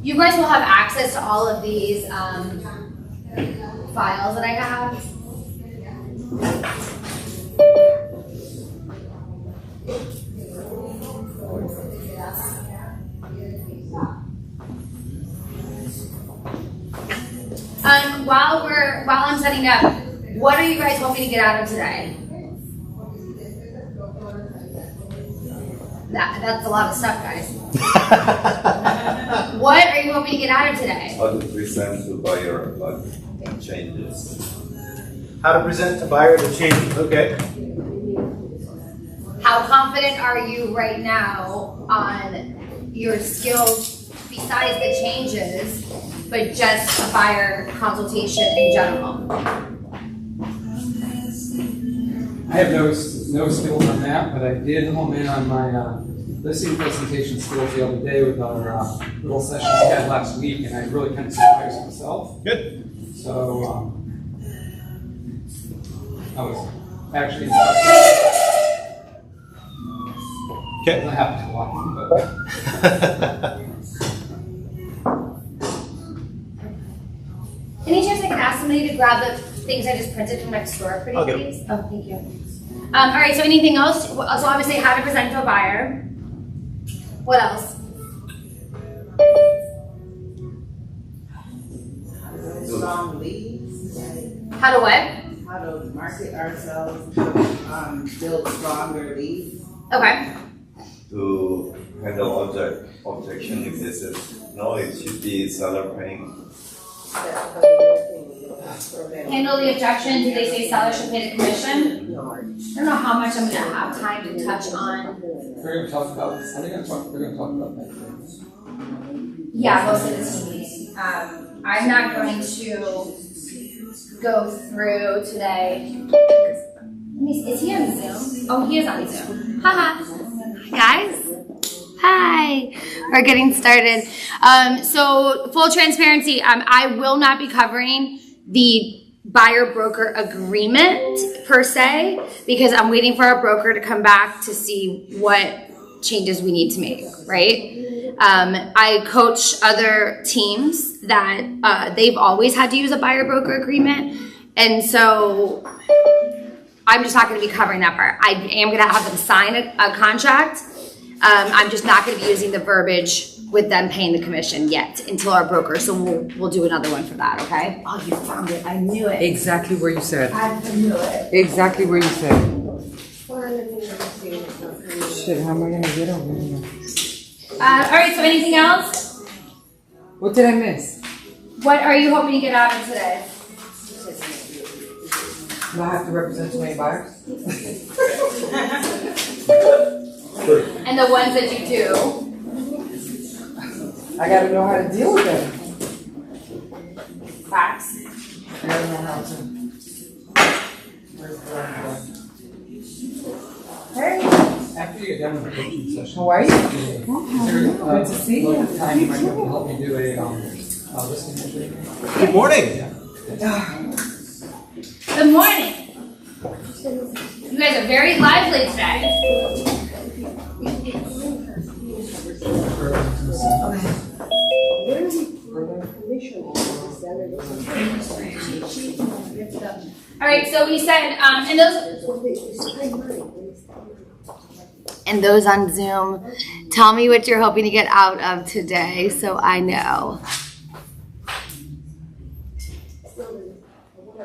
You guys will have access to all of these files that I have. While I'm setting up, what are you guys hoping to get out of today? That's a lot of stuff, guys. What are you hoping to get out of today? How to present to buyer changes. How to present to buyer the changes. Okay. How confident are you right now on your skills besides the changes, but just a buyer consultation in general? I have no skills on that, but I did home in on my listing presentation skills the other day with our little session we had last week, and I really kind of surprised myself. Good. So I was actually impressed. Okay. I have to walk in, but Any chance I could ask somebody to grab the things I just printed from next door, pretty I'll get please? Oh, thank you. All right, so anything else? So obviously how to present to a buyer. What else? Strong leads. How to what? How to market ourselves, build stronger leads. Okay. To handle objection if this is no, it should be seller paying. Handle the objection. Do they say sellers should pay the commission? I don't know how much I'm going to have time to touch on. we're going to talk about. We're going to talk about that. Yeah, most of this meeting. I'm not going to go through today. Is he on Zoom? Oh, he is on Zoom. Haha. Guys. Hi. We're getting started. So full transparency, I will not be covering the buyer broker agreement per se, because I'm waiting for our broker to come back to see what changes we need to make, right? I coach other teams that they've always had to use a buyer broker agreement. And so I'm just not going to be covering that part. I am going to have them sign a contract. I'm just not going to be using the verbiage with them paying the commission yet until our broker. So we'll do another one for that, okay? Oh, you found it. I knew it. Exactly where you said. I knew it. Exactly where you said. Shit, how am I gonna get over here? All right, so anything else? What did I miss? What are you hoping to get out of today? Do I have to represent too many buyers? And the ones that you do. I gotta know how to deal with them. Facts. I gotta know how to. Where's the right one? Hey. After you get done with the coaching session, How are you? good to see you. Time you might be able to help me do a listing entry. Good morning. Good morning. You guys are very lively today. All right, so we said, and those on Zoom, tell me what you're hoping to get out of today so I know.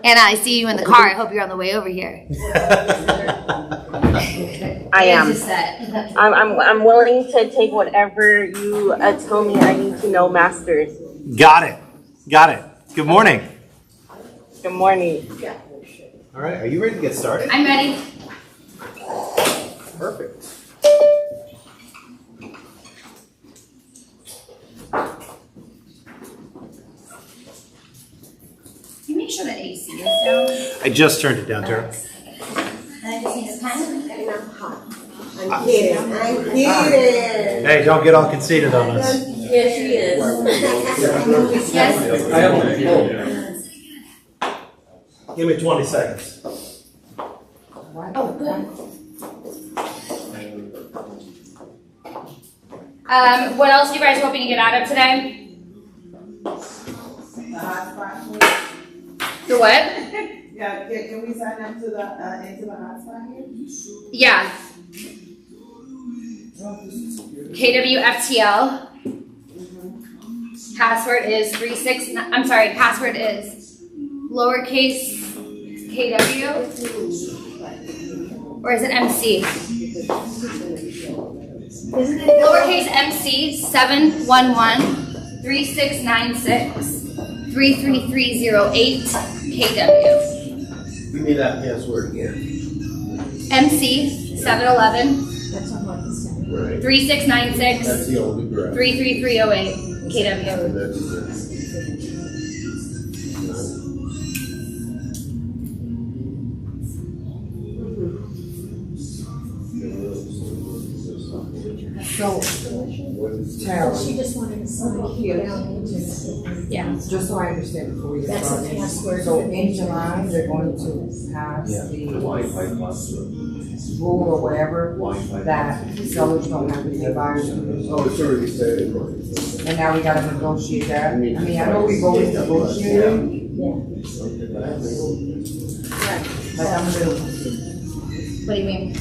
Anna, I see you in the car. I hope you're on the way over here. I am. Just said. I'm willing to take whatever you tell me I need to know, masters. Got it. Good morning. Good morning. All right. Are you ready to get started? I'm ready. Perfect. Can you make sure the AC is down? I just turned it down, Tara. And I just need this pen. I'm kidding. Hey, don't get all conceited on us. Yes, she is. Yes. Give me 20 seconds. Oh, good. What else are you guys hoping to get out of today? For what? Yeah, can we sign up to the, into the hotspot here? Yeah. KWFTL. Password is password is lowercase KW. Or is it MC? Lowercase MC 711-3696-33308 KW. Give me that password again. MC 711 Right. 3696 That's the only direct. 33308 KW. That's it. So, Tara, She just wanted to sign here down into. Yeah. just so I understand before we get That's the started. password. So in July, they're going to pass the rule or whatever that sellers don't have to pay buyers. Oh, it's already said. And now we gotta negotiate that. I mean, I know we've always negotiated, but I'm a little confused. What do you mean?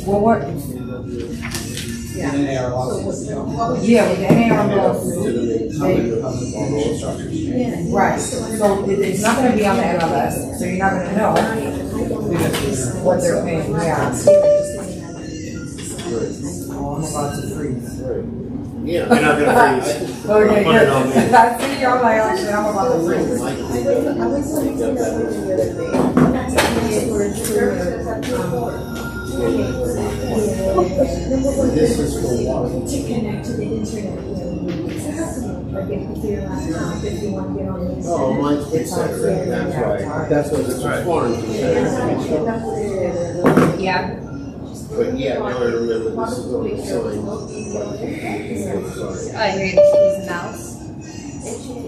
Well, what? And then AR lawsuits, you know. Yeah, with the NAR lawsuit, right, so it's not gonna be on the MLS, so you're not gonna know what they're paying, yeah. Oh, I'm about to freeze. Yeah, you're not gonna freeze. Okay, Put it on good. me. I see y'all like, oh shit, I'm about to freeze. This is for what? To connect to the internet. Like if you're laptop, if you want to get on the internet. Oh, mine's pre-set, that's right. That's what it's foreign to say. Yeah. But yeah, now I remember this is on the sign. Oh, you're going to use the mouse?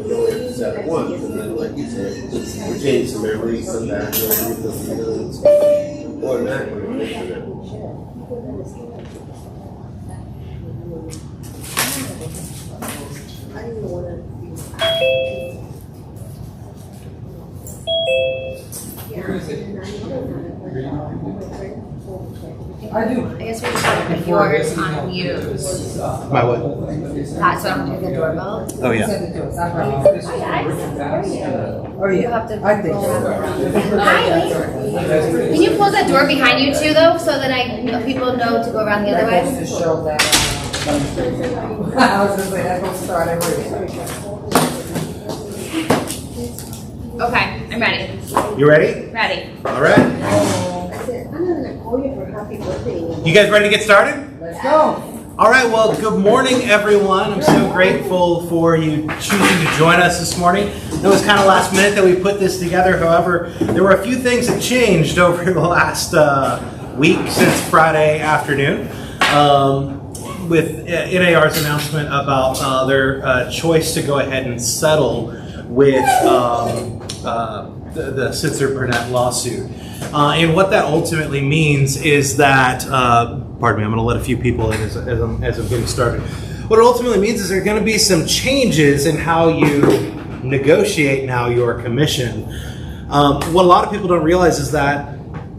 You only have to set it once, and then like you said, change the memory, come back, and it's automatically on the internet. Where is it? I do. I guess we're just going to put yours on mute. My what? That's what I'm going to do the doorbell. Oh, yeah. Send it to us, I've got it. This is really fast. Oh, You yeah, have to I think go so. Can you close that door behind you too, though, so that people know to go around the other That way? goes to show that, I was just like, that goes to start everywhere. Okay, I'm ready. You ready? Ready. All right. I said, I'm not gonna call you for happy birthday. You guys ready to get started? Let's go. All right, well, good morning, everyone. I'm so grateful for you choosing to join us this morning. It was kind of last minute that we put this together. However, there were a few things that changed over the last week since Friday afternoon with NAR's announcement about their choice to go ahead and settle with the Sitzer Burnett lawsuit. And what that ultimately means is that, pardon me, I'm going to let a few people in as I'm getting started. What it ultimately means is there are going to be some changes in how you negotiate now your commission. What a lot of people don't realize is that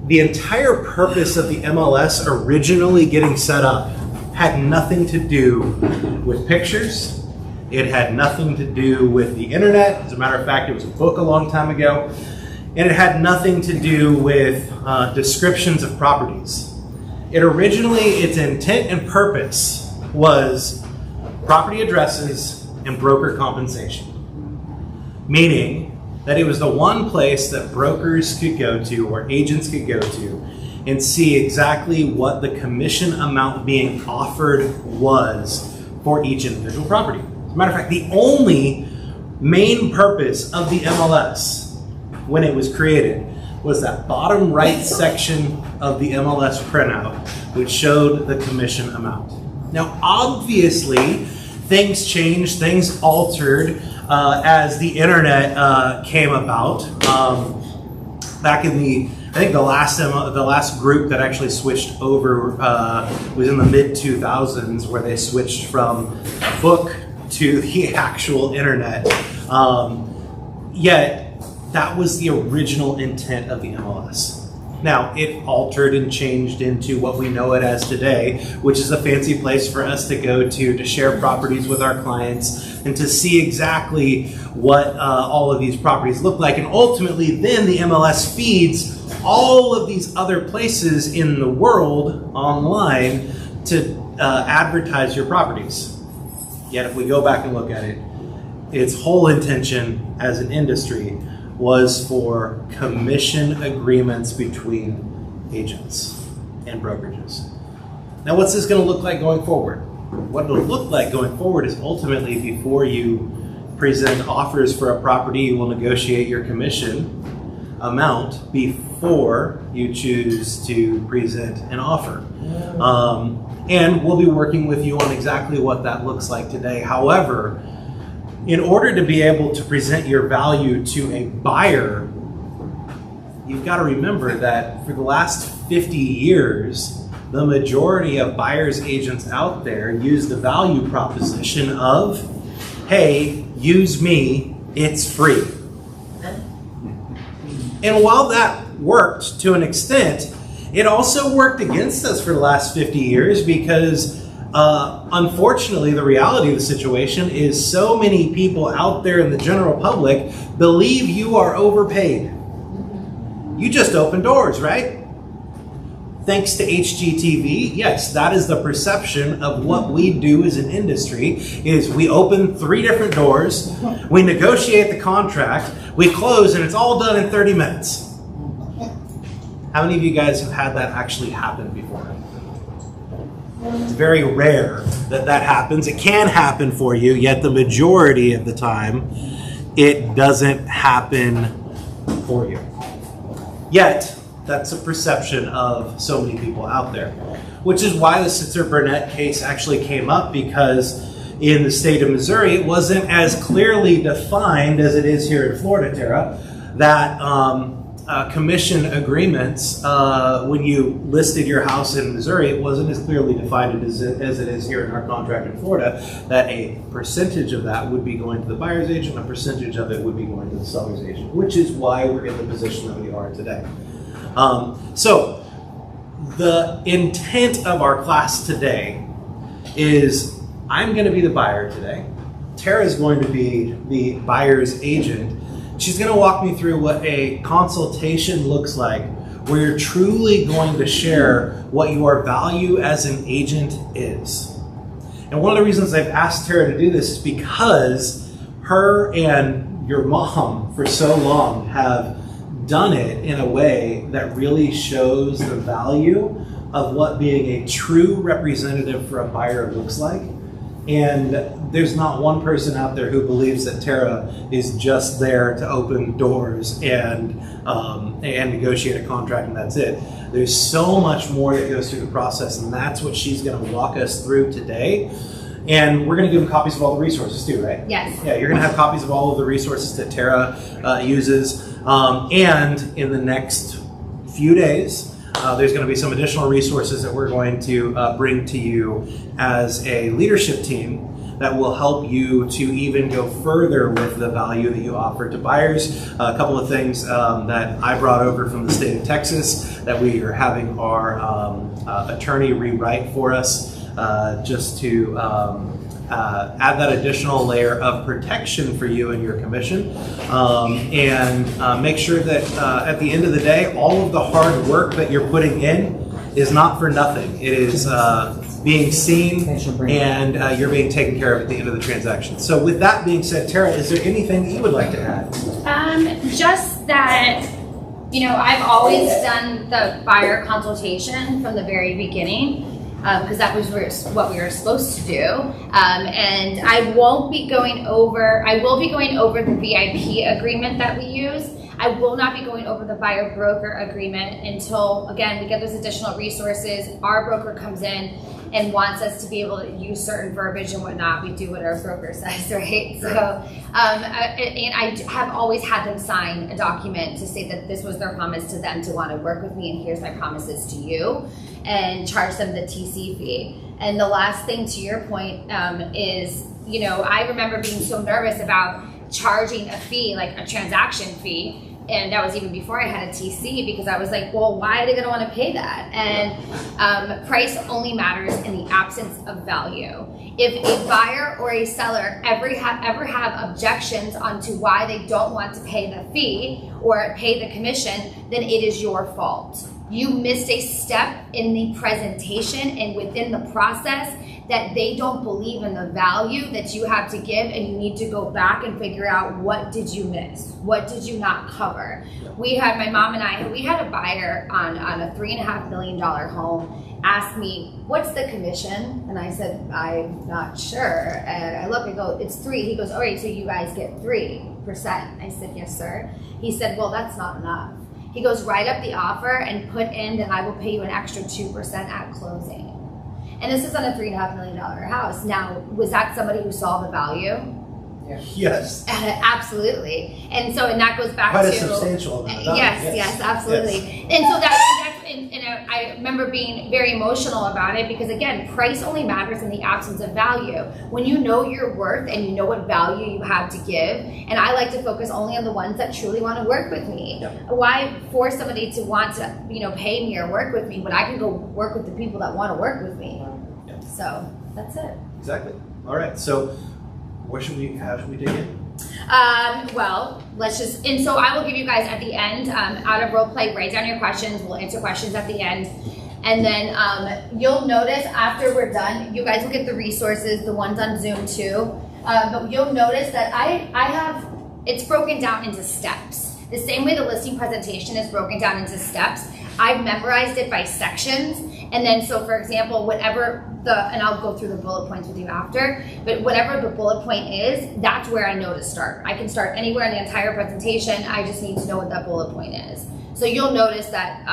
the entire purpose of the MLS originally getting set up had nothing to do with pictures. It had nothing to do with the internet. As a matter of fact, it was a book a long time ago. And it had nothing to do with descriptions of properties. Its intent and purpose was property addresses and broker compensation. Meaning that it was the one place that brokers could go to or agents could go to and see exactly what the commission amount being offered was for each individual property. As a matter of fact, the only main purpose of the MLS when it was created was that bottom right section of the MLS printout, which showed the commission amount. Now, obviously, things changed, things altered as the internet came about. Back in I think the last group that actually switched over was in the mid 2000s, where they switched from a book to the actual internet. Yet that was the original intent of the MLS. Now, it altered and changed into what we know it as today, which is a fancy place for us to go to share properties with our clients and to see exactly what all of these properties look like. And ultimately, then the MLS feeds all of these other places in the world online to advertise your properties. Yet if we go back and look at it, its whole intention as an industry was for commission agreements between agents and brokerages. Now, what's this going to look like going forward? What it'll look like going forward is ultimately before you present offers for a property, you will negotiate your commission amount before you choose to present an offer. And we'll be working with you on exactly what that looks like today. However, in order to be able to present your value to a buyer, you've got to remember that for the last 50 years, the majority of buyer's agents out there use the value proposition of, hey, use me, it's free. And while that worked to an extent, it also worked against us for the last 50 years because unfortunately, the reality of the situation is so many people out there in the general public believe you are overpaid. You just open doors, right? Thanks to HGTV, yes, that is the perception of what we do as an industry, is we open 3 different doors, we negotiate the contract, we close, and it's all done in 30 minutes. How many of you guys have had that actually happen before? It's very rare that that happens. It can happen for you, yet the majority of the time, it doesn't happen for you. Yet, that's a perception of so many people out there, which is why the Sitzer-Burnett case actually came up, because in the state of Missouri, it wasn't as clearly defined as it is here in Florida, Tara, that commission agreements, when you listed your house in Missouri, it wasn't as clearly defined as it is here in our contract in Florida, that a percentage of that would be going to the buyer's agent, a percentage of it would be going to the seller's agent, which is why we're in the position that we are today. So the intent of our class today is I'm going to be the buyer today. Tara's going to be the buyer's agent. She's going to walk me through what a consultation looks like, where you're truly going to share what your value as an agent is. And one of the reasons I've asked Tara to do this is because her and your mom for so long have done it in a way that really shows the value of what being a true representative for a buyer looks like. And there's not one person out there who believes that Tara is just there to open doors and negotiate a contract and that's it. There's so much more that goes through the process, and that's what she's going to walk us through today. And we're going to give them copies of all the resources too, right? Yes. Yeah, you're going to have copies of all of the resources that Tara uses. And in the next few days, there's going to be some additional resources that we're going to bring to you as a leadership team that will help you to even go further with the value that you offer to buyers. A couple of things that I brought over from the state of Texas that we are having our attorney rewrite for us, just to add that additional layer of protection for you and your commission, and make sure that at the end of the day, all of the hard work that you're putting in is not for nothing. It is being seen, and you're being taken care of at the end of the transaction. So with that being said, Tara, is there anything that you would like to add? Just that, I've always done the buyer consultation from the very beginning, because that was what we were supposed to do. And I will be going over the VIP agreement that we use. I will not be going over the buyer broker agreement until, again, we get those additional resources. Our broker comes in and wants us to be able to use certain verbiage and whatnot. We do what our broker says, right? So, and I have always had them sign a document to say that this was their promise to them to want to work with me, and here's my promises to you, and charge them the TC fee. And the last thing to your point is, I remember being so nervous about charging a fee, like a transaction fee. And that was even before I had a TC, because I was like, well, why are they going to want to pay that? And price only matters in the absence of value. If a buyer or a seller ever have objections onto why they don't want to pay the fee or pay the commission, then it is your fault. You missed a step in the presentation and within the process that they don't believe in the value that you have to give, and you need to go back and figure out, what did you miss? What did you not cover? We had, my mom and I, we had a buyer on a $3.5 million home ask me, what's the commission? And I said, I'm not sure. And I look and go, it's 3. He goes, all right, so you guys get 3%. I said, yes, sir. He said, well, that's not enough. He goes, write up the offer and put in that I will pay you an extra 2% at closing. And this is on a $3.5 million house. Now, was that somebody who saw the value? Yes. Absolutely. And so, and that goes back Quite to a substantial amount of value. yes, absolutely. Yes. And so and I remember being very emotional about it, because again, price only matters in the absence of value. When you know your worth and you know what value you have to give, and I like to focus only on the ones that truly want to work with me. Yep. Why force somebody to want to, pay me or work with me when I can go work with the people that want to work with me? Yep. So that's it. Exactly. All right. So how should we dig in? Well, and so I will give you guys at the end, out of role play, write down your questions. We'll answer questions at the end. And then you'll notice after we're done, you guys will get the resources, the ones on Zoom too. But you'll notice that I have, it's broken down into steps. The same way the listing presentation is broken down into steps, I've memorized it by sections. And then, so for example, whatever and I'll go through the bullet points with you after, but whatever the bullet point is, that's where I know to start. I can start anywhere in the entire presentation. I just need to know what that bullet point is. So you'll notice that,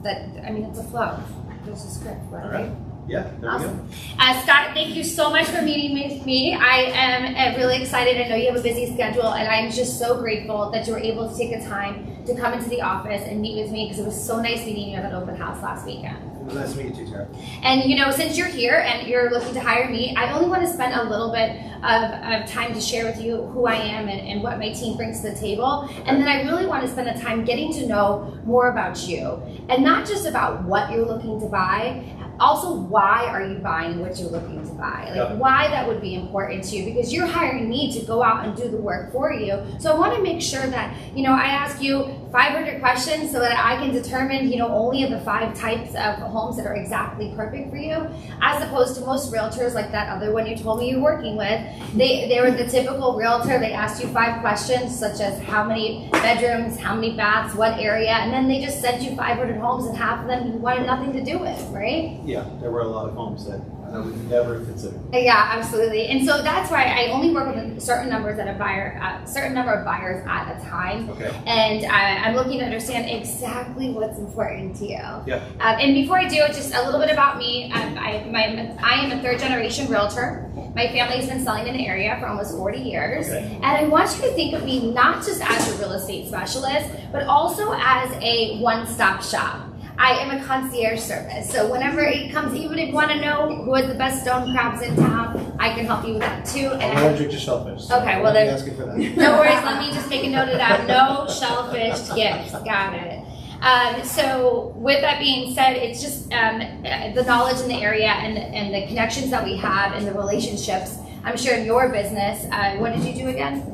it's a flow. There's a script, right? All right. Yeah, there Awesome. we go. Scott, thank you so much for meeting with me. I am really excited. I know you have a busy schedule, and I'm just so grateful that you were able to take the time to come into the office and meet with me, because it was so nice meeting you at an open house last weekend. It was nice to meet you too, Tara. And since you're here and you're looking to hire me, I only want to spend a little bit of time to share with you who I am and what my team brings to the table. And then I really want to spend the time getting to know more about you, and not just about what you're looking to buy. Also, why are you buying what you're looking to buy? Why that would be important to you, because you're hiring me to go out and do the work for you. So I want to make sure that, I ask you 500 questions so that I can determine, only of the 5 types of homes that are exactly perfect for you, as opposed to most realtors, like that other one you told me you're working with. They were the typical realtor. They asked you 5 questions, such as how many bedrooms, how many baths, what area, and then they just sent you 500 homes, and half of them you wanted nothing to do with, right? Yeah, there were a lot of homes that I would never consider. Yeah, absolutely. And so that's why I only work with a certain number of buyers at a time. Okay. And I'm looking to understand exactly what's important to you. Yeah. And before I do, just a little bit about me. I am a 3rd generation realtor. My family's been selling in the area for almost 40 years. Okay. And I want you to think of me not just as a real estate specialist, but also as a one-stop shop. I am a concierge service, so whenever it comes, even if you want to know who has the best stone crabs in town, I can help you with that too. And I'm allergic to shellfish. So okay, well then, asking for that. No worries. Let me just make a note of that. No shellfish gifts. Got it. So with that being said, it's just the knowledge in the area and the connections that we have and the relationships. I'm sure in your business, what did you do again?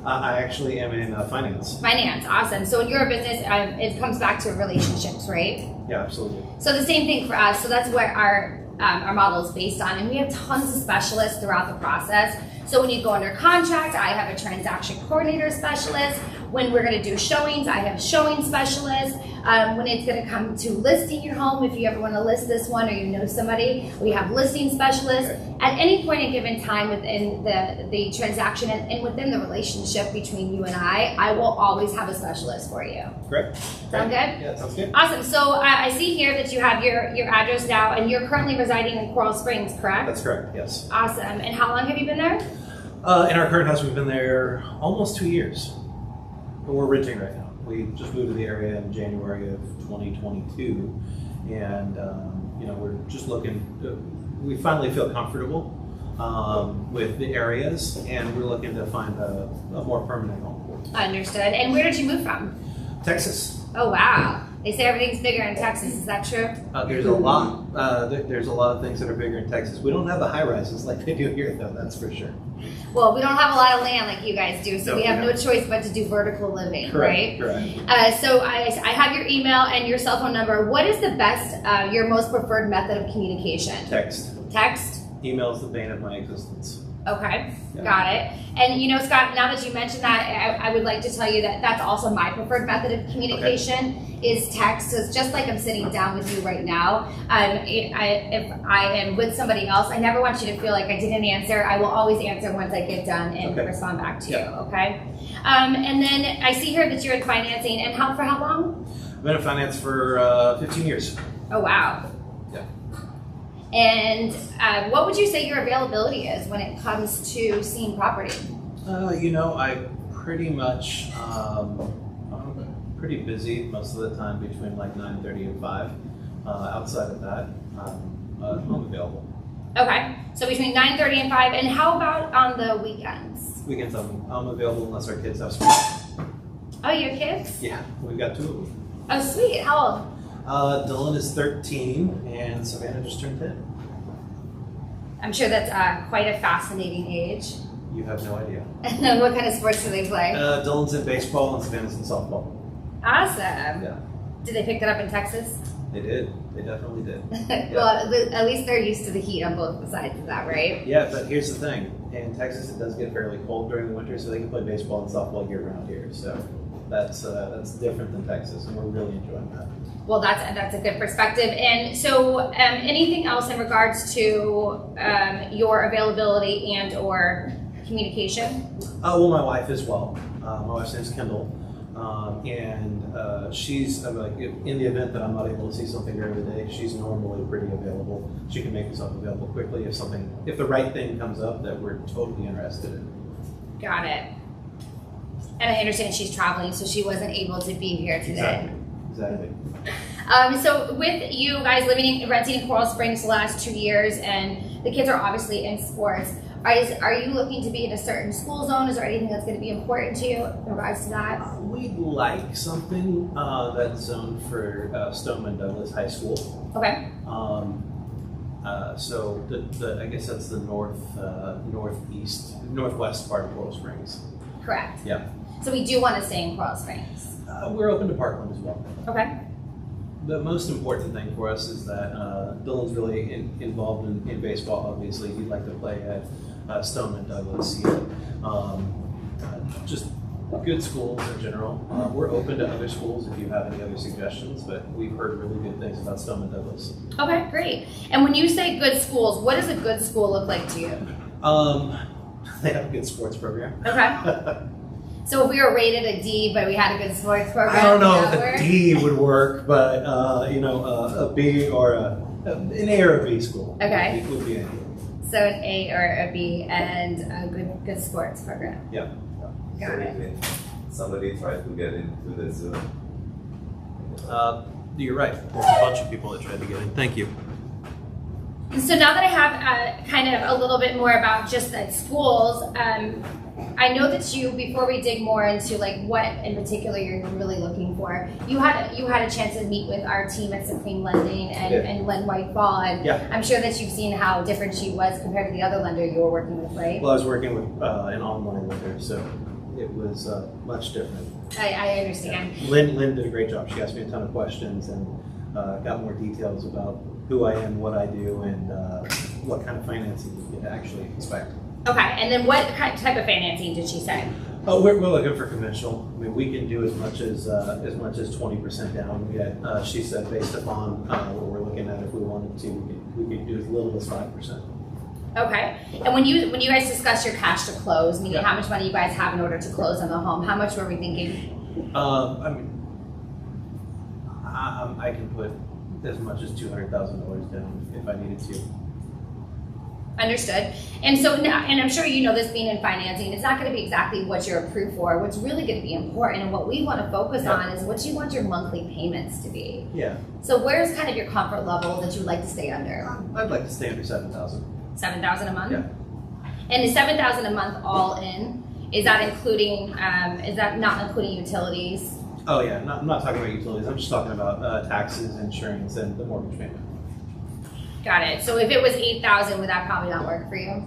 I actually am in finance. Finance, awesome. So in your business, it comes back to relationships, right? Yeah, absolutely. So the same thing for us. So that's what our model is based on, and we have tons of specialists throughout the process. So when you go under contract, I have a transaction coordinator specialist. When we're going to do showings, I have showing specialists. When it's going to come to listing your home, if you ever want to list this one or you know somebody, we have listing specialists. At any point in given time within the transaction and within the relationship between you and I will always have a specialist for you. Great. Sound good? Yeah, sounds good. Awesome. So I see here that you have your address now, and you're currently residing in Coral Springs, correct? That's correct, yes. Awesome. And how long have you been there? In our current house, we've been there almost 2 years. But we're renting right now. We just moved to the area in January of 2022, and we're just looking. We finally feel comfortable with the areas, and we're looking to find a more permanent home. Understood. And where did you move from? Texas. Oh, wow. They say everything's bigger in Texas. Is that true? There's a lot. There's a lot of things that are bigger in Texas. We don't have the high rises like they do here, though. That's for sure. Well, we don't have a lot of land like you guys do, so No, we have we no don't. choice but to do vertical living, Correct. right? Correct. So I have your email and your cell phone number. What is the best, your most preferred method of communication? Text. Text? Email is the bane of my existence. Okay, Yeah. got it. And you know, Scott, now that you mentioned that, I would like to tell you that that's also my preferred method of communication is text. So it's just like I'm sitting down with you right now. If I am with somebody else, I never want you to feel like I didn't answer. I will always answer once I get done and respond back to you, okay? And then I see here that you're in financing, and for how long? I've been in finance for 15 years. Oh, wow. Yeah. And what would you say your availability is when it comes to seeing property? You know, I pretty much, I'm pretty busy most of the time between like 9:30 and 5. Outside of that, I'm available. Okay, so between 9:30 and 5, and how about on the weekends? Weekends, I'm available unless our kids have school. Oh, your kids? Yeah, we've got 2 of them. Oh, sweet. How old? Dylan is 13 and Savannah just turned 10. I'm sure that's quite a fascinating age. You have no idea. What kind of sports do they play? Dylan's in baseball and Savannah's in softball. Awesome. Yeah, Did they pick that up in Texas? they did. They definitely did. Well, at least they're used to the heat on both sides of that, right? Yeah, but here's the thing. In Texas, it does get fairly cold during the winter, so they can play baseball and softball year round here. So that's different than Texas, and we're really enjoying that. Well, that's a good perspective. And so, anything else in regards to your availability and or communication? Well, my wife as well. My wife's name is Kendall, and she's like in the event that I'm not able to see something during the day, she's normally pretty available. She can make herself available quickly if the right thing comes up that we're totally interested in. Got it. And I understand she's traveling, so she wasn't able to be here today. Exactly. So with you guys renting in Coral Springs the last 2 years, and the kids are obviously in sports, are you looking to be in a certain school zone? Is there anything that's going to be important to you in regards to that? We'd like something that's zoned for Stoneman Douglas High School. Okay. So I guess that's the northwest part of Coral Springs. Correct. Yeah. So we do want to stay in Coral Springs. We're open to Parkland as well. Okay. The most important thing for us is that Dylan's really involved in baseball. Obviously, he'd like to play at Stoneman Douglas. Just good schools in general. We're open to other schools if you have any other suggestions, but we've heard really good things about Stoneman Douglas. Okay, great. And when you say good schools, what does a good school look like to you? They have a good sports program. Okay. So if we were rated a D, but we had a good sports program, I don't know would that if work? a D would work, but a B or an A or a B school Okay. would be ideal. So an A or a B and a good sports program. Yeah. Got it. Somebody tried to get into the Zoom. You're right. There's a bunch of people that tried to get in. Thank you. So now that I have kind of a little bit more about just the schools, I know that you, before we dig more into like what in particular you're really looking for, you had a chance to meet with our team at Supreme Lending and Len Whitefall, and Yeah. I'm sure that you've seen how different she was compared to the other lender you were working with, right? Well, I was working with an online lender, so it was much different. I understand. Lynn did a great job. She asked me a ton of questions and got more details about who I am, what I do, and what kind of financing you can actually expect. Okay, and then what type of financing did she say? Oh, we're looking for conventional. I mean, we can do as much as 20% down. We had, she said, based upon what we're looking at, if we wanted to, we could do as little as 5%. Okay, and when you guys discussed your cash to close, meaning Yeah. how much money you guys have in order to close on the home, how much were we thinking? I mean, I can put as much as $200,000 down if I needed to. Understood. And so now, and I'm sure you know this, being in financing, it's not going to be exactly what you're approved for. What's really going to be important and what we want to focus on is what you want your monthly payments to be. Yeah. So where's kind of your comfort level that you would like to stay under? I'd like to stay under $7,000. $7,000 a month? Yeah. And the 7,000 a month all in, is that including, is that not including utilities? Oh yeah, I'm not talking about utilities. I'm just talking about taxes, insurance, and the mortgage payment. Got it. So if it was 8,000, would that probably not work for you?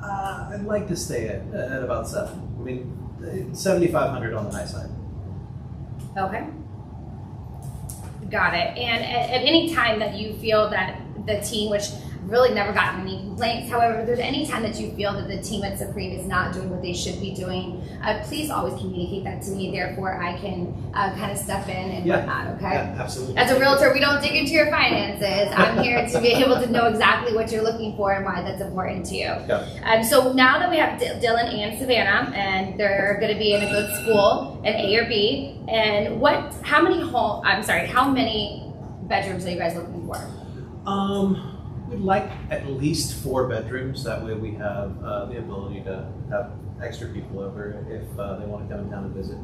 I'd like to stay at about 7. I mean, 7,500 on the high side. Okay. Got it. And at any time that you feel that the team, which really never gotten any complaints, however, if there's any time that you feel that the team at Supreme is not doing what they should be doing, please always communicate that to me. Therefore, I can kind of step in and whatnot, okay? Yeah, absolutely. As a realtor, we don't dig into your finances. I'm here to be able to know exactly what you're looking for and why that's important to you. Yeah. So now that we have Dylan and Savannah, and they're going to be in a good school, an A or B, and how many bedrooms are you guys looking for? We'd like at least 4 bedrooms. That way we have the ability to have extra people over if they want to come down and visit.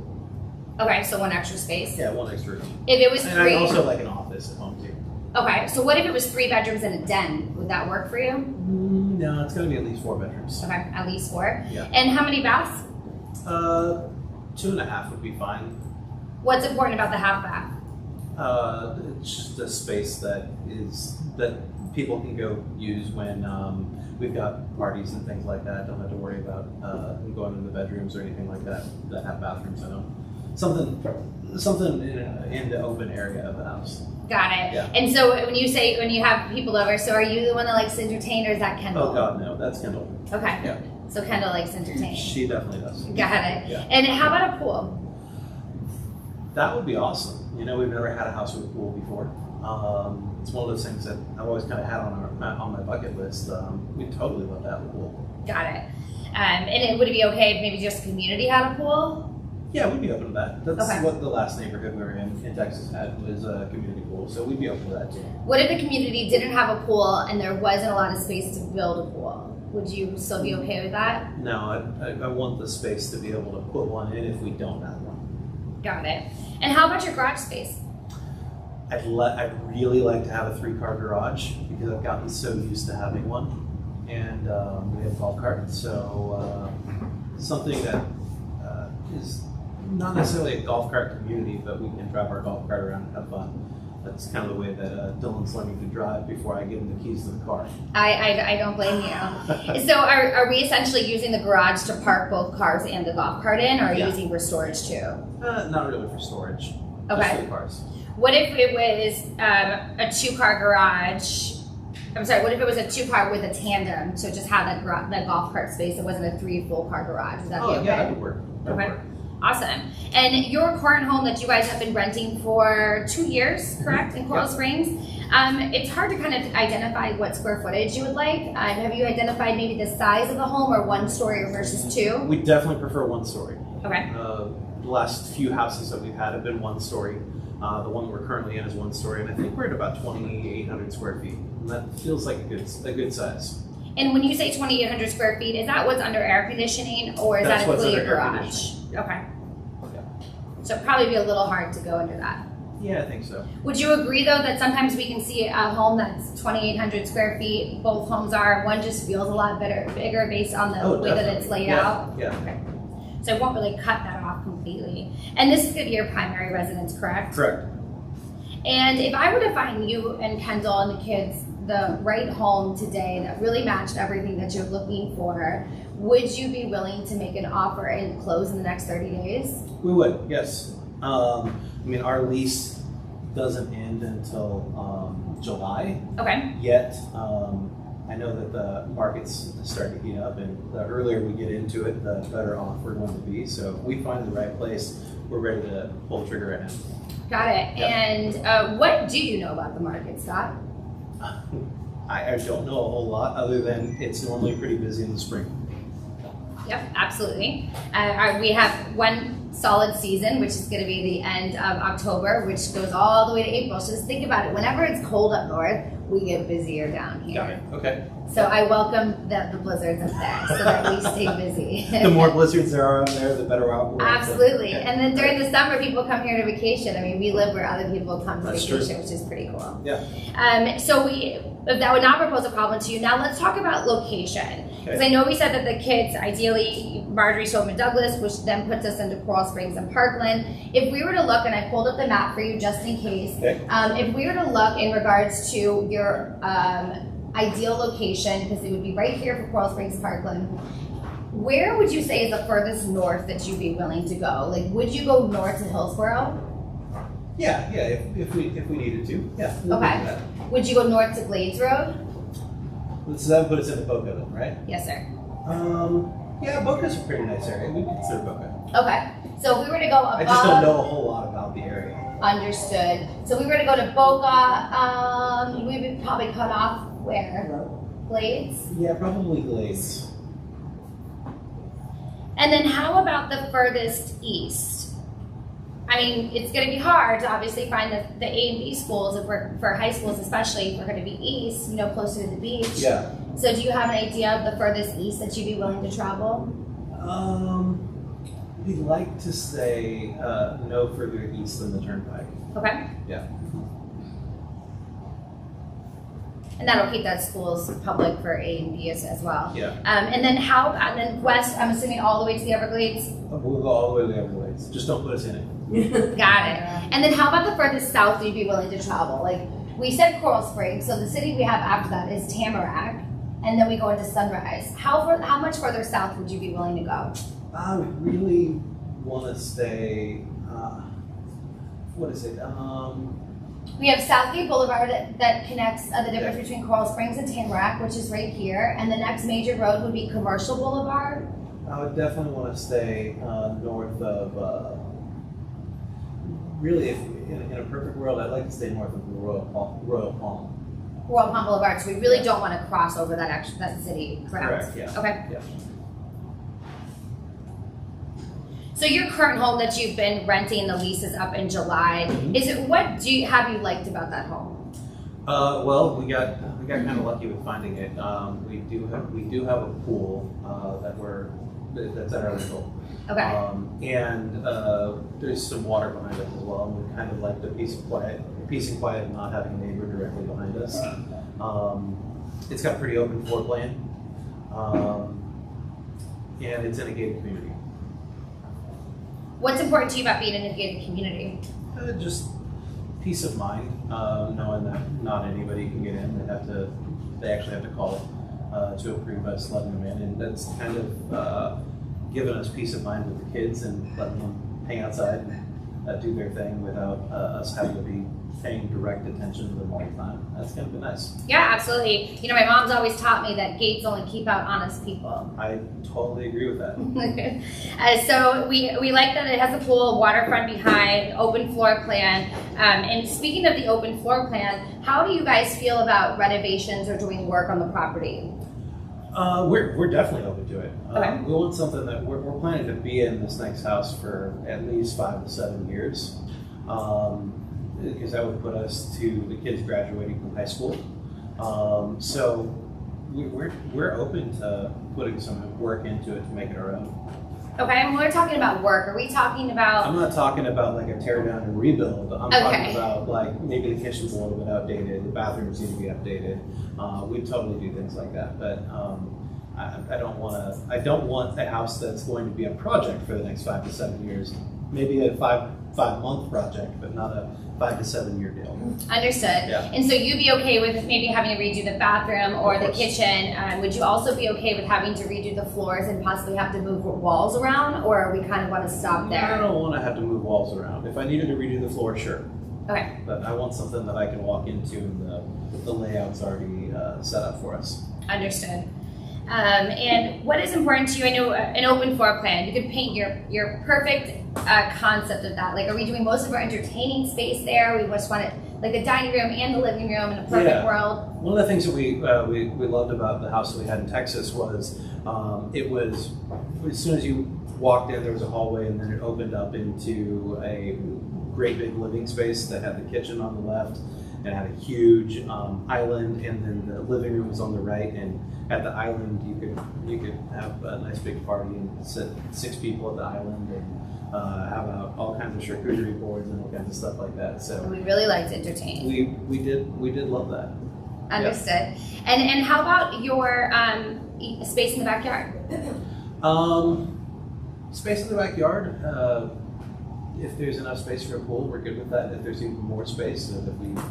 Okay, so 1 extra space. Yeah, 1 extra room. If it was And 3, I'd also like an office at home too. okay. So what if it was 3 bedrooms and a den? Would that work for you? No, it's going to be at least 4 bedrooms. Okay, at least 4. Yeah. And how many baths? 2.5 would be fine. What's important about the half bath? It's just a space that people can go use when we've got parties and things like that. Don't have to worry about going into the bedrooms or anything like that that have bathrooms in them. Something in the open area of the house. Got it. Yeah. And so when you have people over, so are you the one that likes to entertain, or is that Kendall? Oh God, no, that's Kendall. Okay. Yeah. So Kendall likes to entertain. She definitely does. Got it. Yeah. And how about a pool? That would be awesome. You know, we've never had a house with a pool before. It's one of those things that I've always kind of had on my bucket list. We'd totally love to have a pool. Got it. And would it be okay if maybe just the community had a pool? Yeah, we'd be open to that. That's Okay. what the last neighborhood we were in Texas had, was a community pool, so we'd be open to that too. What if the community didn't have a pool and there wasn't a lot of space to build a pool? Would you still be okay with that? No, I want the space to be able to put one in if we don't have one. Got it. And how about your garage space? I'd really like to have a 3-car garage because I've gotten so used to having one, and we have a golf cart, so something that is not necessarily a golf cart community, but we can drive our golf cart around and have fun. That's kind of the way that Dylan's learning to drive before I give him the keys to the car. I don't blame you. So are we essentially using the garage to park both cars and the golf cart in, or are you Yeah. using for storage too? Not really for storage. Okay. Just for the cars. What if it was a 2-car garage? I'm sorry, what if it was a 2-car with a tandem, so just have that golf cart space? It wasn't a 3 full-car garage. Would that be okay? Yeah, that would work. That would Okay. work. Awesome. And your current home that you guys have been renting for 2 years, correct, in Coral Yep. Springs? It's hard to kind of identify what square footage you would like. Have you identified maybe the size of the home, or 1 story versus 2? We definitely prefer 1 story. Okay. The last few houses that we've had have been 1 story. The one we're currently in is 1 story, and I think we're at about 2,800 square feet. And that feels like a good size. And when you say 2,800 square feet, is that what's under air conditioning, or is That's that what's including under air garage? Okay. Yeah. So it'd probably be a little hard to go under that. Yeah, I think so. Would you agree, though, that sometimes we can see a home that's 2,800 square feet, both homes are, one just feels a lot bigger based on the way that it's laid out? Yeah. Okay. So it won't really cut that off completely. And this is going to be your primary residence, correct? Correct. And if I were to find you and Kendall and the kids the right home today that really matched everything that you're looking for, would you be willing to make an offer and close in the next 30 days? We would, yes. I mean, our lease doesn't end until July. Okay. Yet, I know that the market's starting to heat up, and the earlier we get into it, the better off we're going to be. So if we find the right place, we're ready to pull the trigger right now. Got it. Yep. And what do you know about the market, Scott? I don't know a whole lot other than it's normally pretty busy in the spring. Yep, absolutely. We have one solid season, which is going to be the end of October, which goes all the way to April. So just think about it. Whenever it's cold up north, we get busier down here. Got it. Okay. So I welcome the blizzards up there so that we stay busy. The more blizzards there are out there, the better out we're. Absolutely. Okay. And then during the summer, people come here to vacation. I mean, we live where other people come to That's vacation, true. which is pretty cool. Yeah. So if that would not propose a problem to you, now let's talk about location. Because I know we said that the kids, ideally, Marjorie's home in Douglas, which then puts us into Coral Springs and Parkland. If we were to look, and I pulled up the map for you just in case, if we were to look in regards to your ideal location, because it would be right here for Coral Springs, Parkland, where would you say is the furthest north that you'd be willing to go? Like, would you go north to Hillsborough? Yeah. If we needed to. Yeah. we'll Okay. do that. Would you go north to Glades Road? So that would put us into Boca then, right? Yes, sir. Yeah, Boca's a pretty nice area. We consider Boca. Okay. So if we were to go above, I just don't know a whole lot about the area. understood. So if we were to go to Boca, we would probably cut off where? Glades? Yeah, probably Glades. And then how about the furthest east? I mean, it's going to be hard to obviously find the A and B schools if we're, for high schools especially, if we're going to be east, closer to the beach. Yeah. So do you have an idea of the furthest east that you'd be willing to travel? We'd like to stay no further east than the Turnpike. Okay. Yeah. And that'll keep that schools public for A and B as well. Yeah. And then west, I'm assuming all the way to the Everglades? We'll go all the way to the Everglades. Just don't put us in it. Got it. And then how about the furthest south you'd be willing to travel? Like, we said Coral Springs, so the city we have after that is Tamarack, and then we go into Sunrise. How much further south would you be willing to go? I would really want to stay, what is it? We have Southgate Boulevard that connects the difference between Coral Springs and Tamarack, which is right here, and the next major road would be Commercial Boulevard. I would definitely want to stay north of, really, if in a perfect world, I'd like to stay north of the Royal Palm. Royal Palm Boulevard, so we really don't want to cross over that city, correct? Correct, yeah. Okay. Yeah. So your current home that you've been renting, the lease is up in July. Mm-hmm. What have you liked about that home? Well, we got kind of lucky with finding it. We do have a pool that's at our rental. Okay. And there's some water behind us as well. And we kind of like the peace and quiet of not having a neighbor directly behind us. It's got a pretty open floor plan, and it's in a gated community. What's important to you about being in a gated community? Just peace of mind, knowing that not anybody can get in. They actually have to call to approve us letting them in, and that's kind of given us peace of mind with the kids and letting them hang outside and do their thing without us having to be paying direct attention to them all the time. That's kind of been nice. Yeah, absolutely. My mom's always taught me that gates only keep out honest people. I totally agree with that. So we like that it has a pool, waterfront behind, open floor plan. And speaking of the open floor plan, how do you guys feel about renovations or doing work on the property? We're definitely open to it. Okay. We want something that we're planning to be in this next house for at least 5 to 7 years. Because that would put us to the kids graduating from high school. So we're open to putting some work into it to make it our own. Okay, and when we're talking about work, are we talking about? I'm not talking about like a tear down and rebuild. I'm Okay. talking about like maybe the kitchen's a little bit outdated, the bathrooms need to be updated. We totally do things like that, but I don't want a house that's going to be a project for the next 5 to 7 years. Maybe a five month project, but not a 5 to 7 year deal. Understood. Yeah. And so you'd be okay with maybe having to redo the bathroom or the kitchen. Would you also be okay with having to redo the floors and possibly have to move walls around, or we kind of want to stop I there? don't want to have to move walls around. If I needed to redo the floor, sure. Okay. But I want something that I can walk into and the layout's already set up for us. Understood. And what is important to you? I know an open floor plan. You could paint your perfect concept of that. Like, are we doing most of our entertaining space there? We just want it like the dining room and the living room in a perfect world. One of the things that we loved about the house that we had in Texas was it was as soon as you walked in, there was a hallway, and then it opened up into a great big living space that had the kitchen on the left and had a huge island, and then the living room was on the right, and at the island you could have a nice big party and sit 6 people at the island and have all kinds of charcuterie boards and all kinds of stuff like that. So We really like to entertain. we did love that. Understood. And how about your space in the backyard? Space in the backyard. If there's enough space for a pool, we're good with that. If there's even more space, so that we could,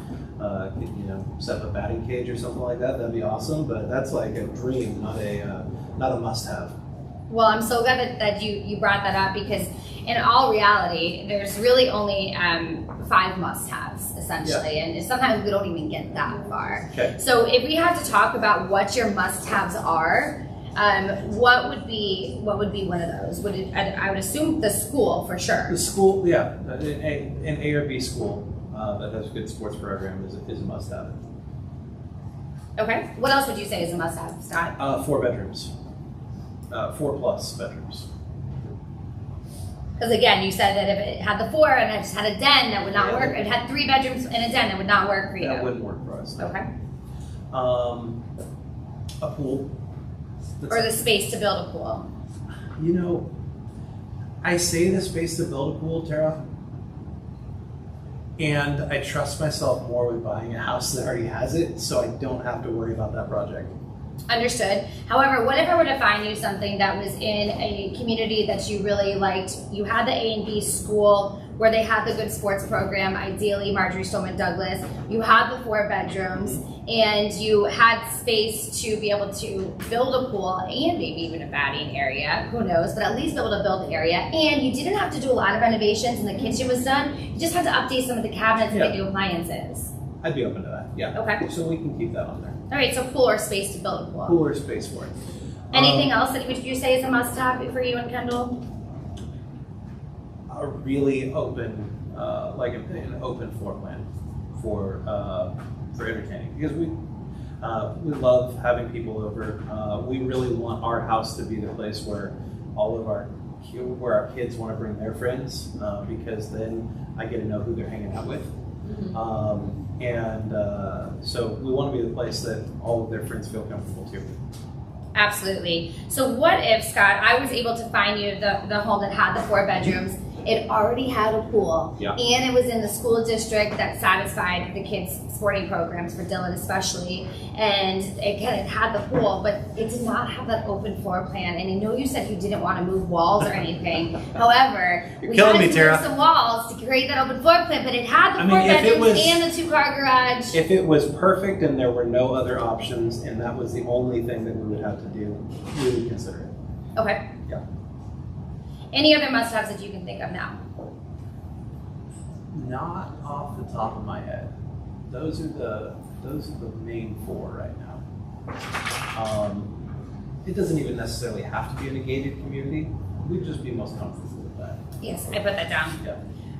set up a batting cage or something like that, that'd be awesome. But that's like a dream, not a must-have. Well, I'm so glad that you brought that up, because in all reality, there's really only 5 must-haves essentially, and sometimes we don't even get that far. Okay. So if we have to talk about what your must-haves are, what would be one of those? I would assume the school for sure. The school, yeah, an A or B school that has a good sports program is a must-have. Okay. What else would you say is a must-have, Scott? 4 bedrooms, 4+ bedrooms. Because again, you said that if it had the 4 and it just had a den, that would not work. It had 3 bedrooms and a den, that would not work for you. That wouldn't work for us. No. Okay. A pool. Or the space to build a pool. You know, I say the space to build a pool, Tara, and I trust myself more with buying a house that already has it, so I don't have to worry about that project. Understood. However, what if I were to find you something that was in a community that you really liked? You had the A and B school where they had the good sports program, ideally Marjorie Stoneman Douglas. You had the 4 bedrooms, and you had space to be able to build a pool and maybe even a batting area. Who knows? But at least be able to build the area. And you didn't have to do a lot of renovations, and the kitchen was done. You just had to update some of the cabinets and get new appliances. I'd be open to that. Yeah. Okay. So we can keep that on there. All right. So pool or space to build a pool. Cooler space for it. Anything else that would you say is a must-have for you and Kendall? A really open, like an open floor plan for entertaining, because we love having people over. We really want our house to be the place where our kids want to bring their friends, because then I get to know who they're hanging out with. So we want to be the place that all of their friends feel comfortable too. Absolutely. So what if, Scott, I was able to find you the home that had the 4 bedrooms, it already had a pool, Yeah. and it was in the school district that satisfied the kids' sporting programs, for Dylan especially, and again, it had the pool, but it did not have that open floor plan, and I know you said you didn't want to move walls or anything. However, You're we killing had me, to Tara. move some walls to create that open floor plan, but it had the 4 if it bedrooms was- and the 2-car garage. If it was perfect and there were no other options, and that was the only thing that we would have to do, we would consider it. Okay. Yeah. Any other must-haves that you can think of now? Not off the top of my head. Those are the main 4 right now. It doesn't even necessarily have to be in a gated community. We'd just be most comfortable with that. Yes, I put that down. Yeah.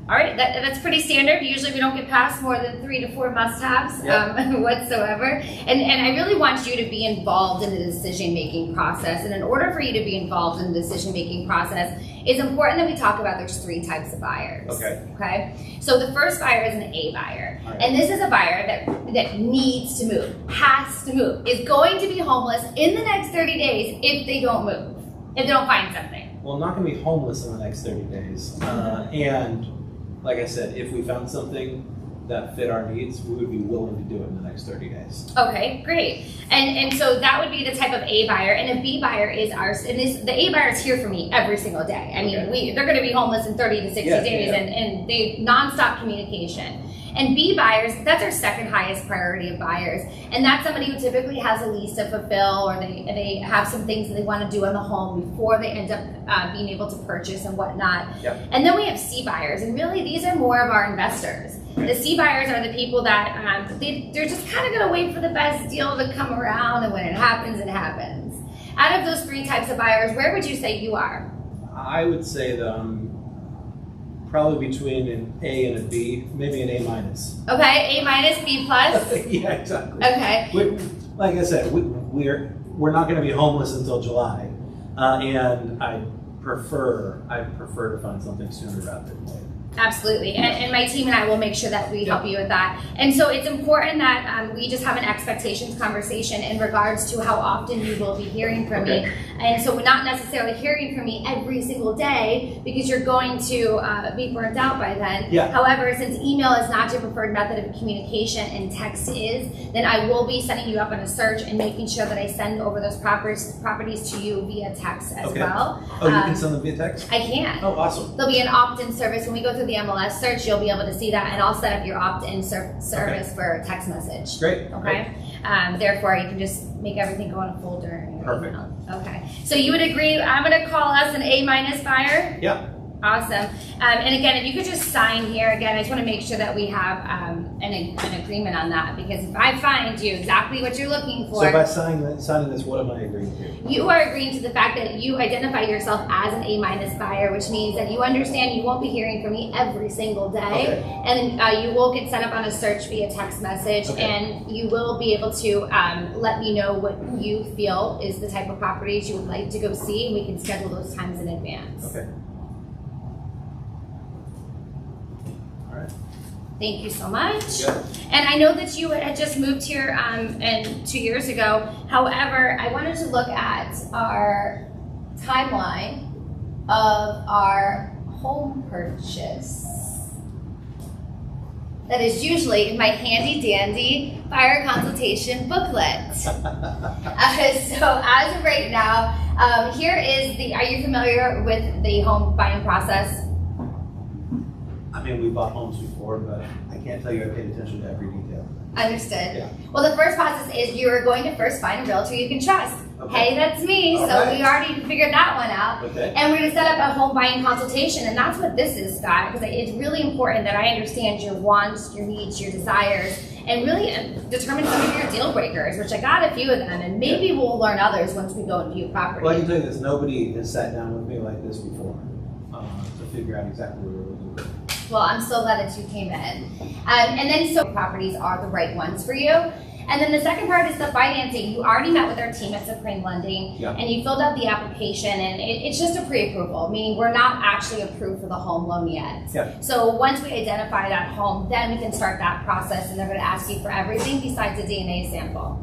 All right, that's pretty standard. Usually we don't get past more than 3 to 4 must-haves whatsoever. And I really want you to be involved in the decision-making process. And in order for you to be involved in the decision-making process, it's important that we talk about there's 3 types of buyers. Okay. So the first buyer is an A buyer. Right. And this is a buyer that needs to move, has to move, is going to be homeless in the next 30 days if they don't move, if they don't find something. Well, I'm not going to be homeless in the next 30 days. And like I said, if we found something that fit our needs, we would be willing to do it in the next 30 days. Okay, great. And so that would be the type of A buyer, and a B buyer is ours. And the A buyer is here for me every single day. I mean, they're going to be homeless in 30 to 60 days, and they nonstop communication. And B buyers, that's our second highest priority of buyers. And that's somebody who typically has a lease to fulfill, or they have some things that they want to do on the home before they end up being able to purchase and whatnot. Yep. And then we have C buyers, and really these are more of our investors. The C buyers are the people that they're just kind of going to wait for the best deal to come around, and when it happens, it happens. Out of those 3 types of buyers, where would you say you are? I would say that I'm probably between an A and a B, maybe an A minus. Okay, A minus, B plus. Yeah, exactly. Okay. Like I said, we're not going to be homeless until July, and I prefer to find something sooner rather than later. Absolutely, and my team and I will make sure that we help you with that. And so it's important that we just have an expectations conversation in regards to how often you will be hearing from me. And so we're not necessarily hearing from me every single day because you're going to be burnt out by then. Yeah. However, since email is not your preferred method of communication and text is, then I will be setting you up on a search and making sure that I send over those properties to you via text as well. Oh, you can send them via text? I can. Oh, awesome. There'll be an opt-in service when we go through the MLS search. You'll be able to see that, and I'll set up your opt-in service for text message. Great. Okay. Therefore, you can just make everything go in a folder. In your Perfect. email. Okay. So you would agree? I'm going to call us an A- buyer. Yeah. Awesome. And again, if you could just sign here again, I just want to make sure that we have an agreement on that, because if I find you exactly what you're looking for, So by signing this, what am I agreeing to? you are agreeing to the fact that you identify yourself as an A- buyer, which means that you understand you won't be hearing from me every single day, and you will get set up on a search via text message, and you will be able to let me know what you feel is the type of properties you would like to go see, and we can schedule those times in advance. Okay. Thank you so much. Yeah. And I know that you had just moved here and 2 years ago. However, I wanted to look at our timeline of our home purchase. That is usually in my handy dandy buyer consultation booklet. So as of right now, here is are you familiar with the home buying process? I mean, we bought homes before, but I can't tell you I paid attention to every detail. Understood. Yeah. Well, the first process is you are going to first find a realtor you can trust. Okay. Hey, that's me. All So right. we already figured that one out. Okay. And we're going to set up a home buying consultation. And that's what this is, Scott, because it's really important that I understand your wants, your needs, your desires, and really determine some of your deal breakers, which I got a few of them. And maybe we'll learn others once we go and view property. Well, I can tell you this, nobody has sat down with me like this before to figure out exactly what we're looking for. Well, I'm so glad that you came in. And then so properties are the right ones for you. And then the second part is the financing. You already met with our team at Supreme Lending, and you filled out the application, and it's just a pre-approval, meaning we're not actually approved for the home loan yet. Yeah. So once we identify that home, then we can start that process, and they're going to ask you for everything besides a DNA sample.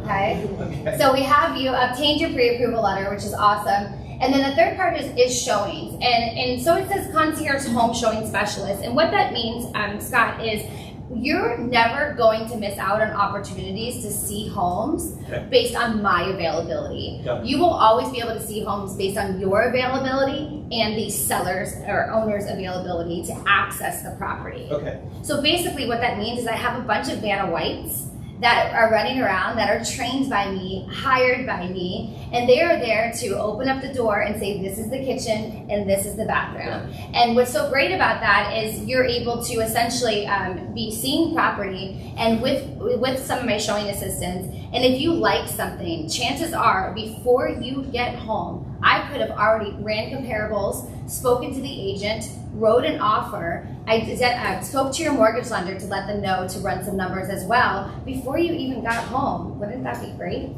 Okay? So we have you obtained your pre-approval letter, which is awesome. And then the third part is showings. And so it says concierge home showing specialist. And what that means, Scott, is you're never going to miss out on opportunities to see homes based on my availability. Yeah. You will always be able to see homes based on your availability and the seller's or owner's availability to access the property. Okay. So basically what that means is I have a bunch of Vanna Whites that are running around, that are trained by me, hired by me, and they are there to open up the door and say, this is the kitchen and this is the bathroom. And what's so great about that is you're able to essentially be seeing property and with some of my showing assistants, and if you like something, chances are before you get home, I could have already ran comparables, spoken to the agent, wrote an offer. I spoke to your mortgage lender to let them know to run some numbers as well before you even got home. Wouldn't that be great?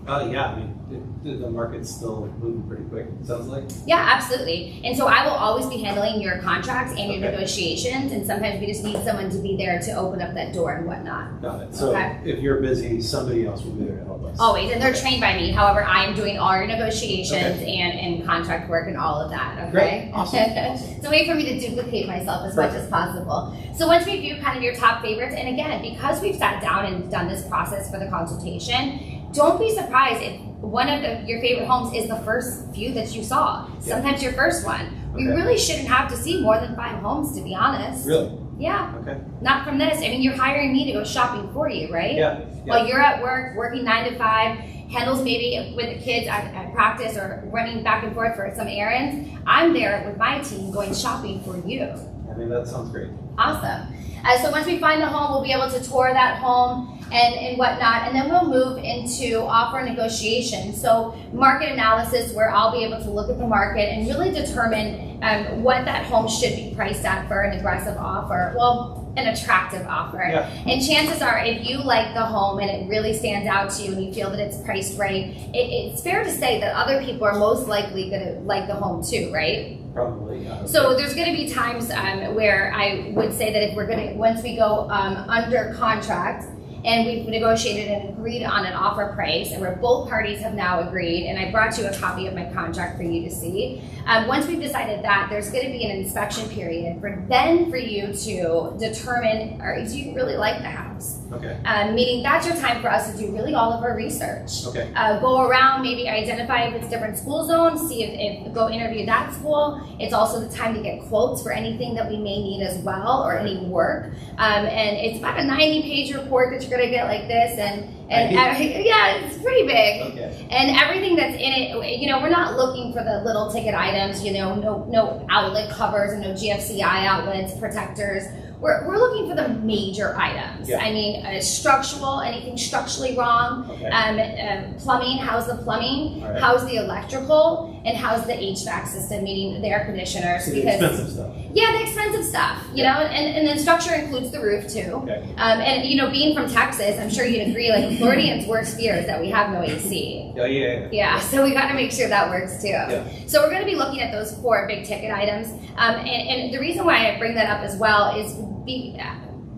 Yeah, I mean, the market's still moving pretty quick, it sounds like. Yeah, absolutely. And so I will always be handling your contracts and your negotiations, and sometimes we just need someone to be there to open up that door and whatnot. Got it. So if you're busy, somebody else will be there to help us. Always, and they're trained by me. However, I am doing all your negotiations and contract work and all of that, okay? Great, awesome. It's a way for me to duplicate myself as much as possible. So once we view kind of your top favorites, and again, because we've sat down and done this process for the consultation, don't be surprised if one of your favorite homes is the first few that you saw. Sometimes your first one. We really shouldn't have to see more than 5 homes, to be honest. Really? Yeah. Okay. Not from this. I mean, you're hiring me to go shopping for you, right? Yeah. While you're at work, working 9 to 5, handles maybe with the kids at practice or running back and forth for some errands, I'm there with my team going shopping for you. I mean, that sounds great. Awesome. So once we find the home, we'll be able to tour that home and whatnot, and then we'll move into offer negotiation. So market analysis, where I'll be able to look at the market and really determine what that home should be priced at for an aggressive offer. Well, an attractive offer. Yeah. And chances are, if you like the home and it really stands out to you and you feel that it's priced right, it's fair to say that other people are most likely going to like the home too, right? Probably, yeah. So there's going to be times where I would say that if we're going to, once we go under contract and we've negotiated and agreed on an offer price and where both parties have now agreed, and I brought you a copy of my contract for you to see, once we've decided that, there's going to be an inspection period for you to determine, do you really like the house? Okay. Meaning that's your time for us to do really all of our research. Okay. Go around, maybe identify if it's different school zones, see if go interview that school. It's also the time to get quotes for anything that we may need as well, or any work. And it's about a 90-page report that you're going to get like this, and yeah, it's pretty big. Okay. And everything that's in it, you know, we're not looking for the little ticket items, you know, no outlet covers and no GFCI outlets, protectors. We're looking for the major items. Yeah. I mean, anything structurally wrong, Okay. plumbing, how's the plumbing, All right. how's the electrical, and how's the HVAC system, meaning the air conditioners. So the expensive stuff. Yeah, the expensive stuff, you know, and then structure includes the roof too. Okay. And you know, being from Texas, I'm sure you'd agree, like Floridians' worst fear is that we have no AC. Oh, yeah. Yeah, so we got to make sure that works too. Yeah. So we're going to be looking at those 4 big ticket items. And the reason why I bring that up as well is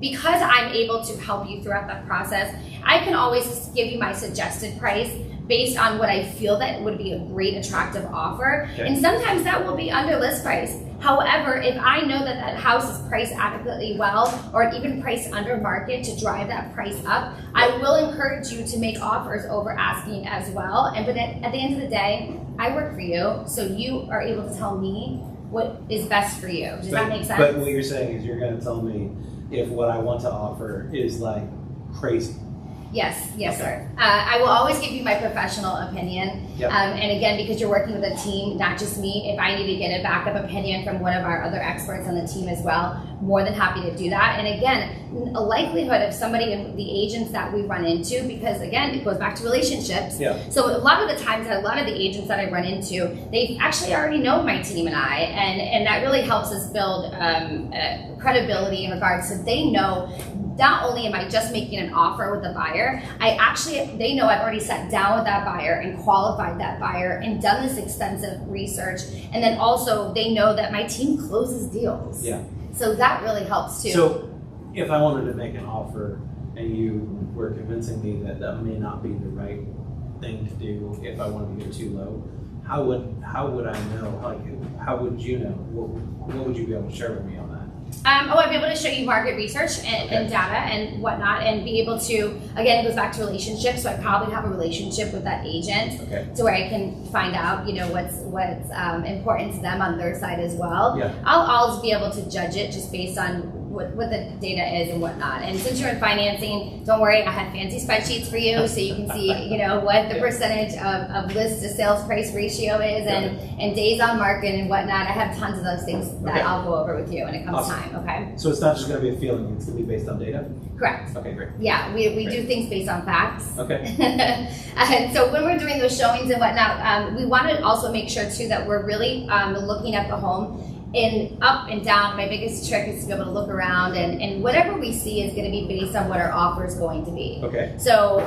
because I'm able to help you throughout that process. I can always give you my suggested price based on what I feel that would be a great attractive offer. Okay. And sometimes that will be under list price. However, if I know that that house is priced adequately well, or even priced under market to drive that price up, I will encourage you to make offers over asking as well. And but at the end of the day, I work for you, so you are able to tell me what is best for you. Does that make sense? But what you're saying is you're going to tell me if what I want to offer is like crazy. Yes, Okay. sir. I will always give you my professional opinion. Yep. And again, because you're working with a team, not just me, if I need to get a backup opinion from one of our other experts on the team as well, more than happy to do that. And again, a likelihood of somebody in the agents that we run into, because again, it goes back to relationships. Yeah. So a lot of the times, a lot of the agents that I run into, they actually already know my team and I, and that really helps us build credibility in regards to they know. Not only am I just making an offer with the buyer, they know I've already sat down with that buyer and qualified that buyer and done this extensive research. And then also they know that my team closes deals. Yeah. So that really helps too. So if I wanted to make an offer and you were convincing me that that may not be the right thing to do if I wanted to go too low, how would I know? Like, how would you know? What would you be able to share with me on that? I'd be able to show you market research and data and whatnot, and be able to, again, it goes back to relationships. So I probably have a relationship with that agent, Okay. to where I can find out, you know, what's important to them on their side as well. Yeah. I'll be able to judge it just based on what the data is and whatnot. And since you're in financing, don't worry, I have fancy spreadsheets for you so you can see, you know, what the percentage of list to sales price ratio is and days on market and whatnot. I have tons of those things that Okay. I'll go over with you when it comes Awesome. time, okay? So it's not just going to be a feeling; it's going to be based on data. Correct. Okay, great. Yeah, we do Great. things based on facts. Okay. And so when we're doing those showings and whatnot, we want to also make sure too that we're really looking at the home in up and down. My biggest trick is to be able to look around, and whatever we see is going to be based on what our offer is going to be. Okay. So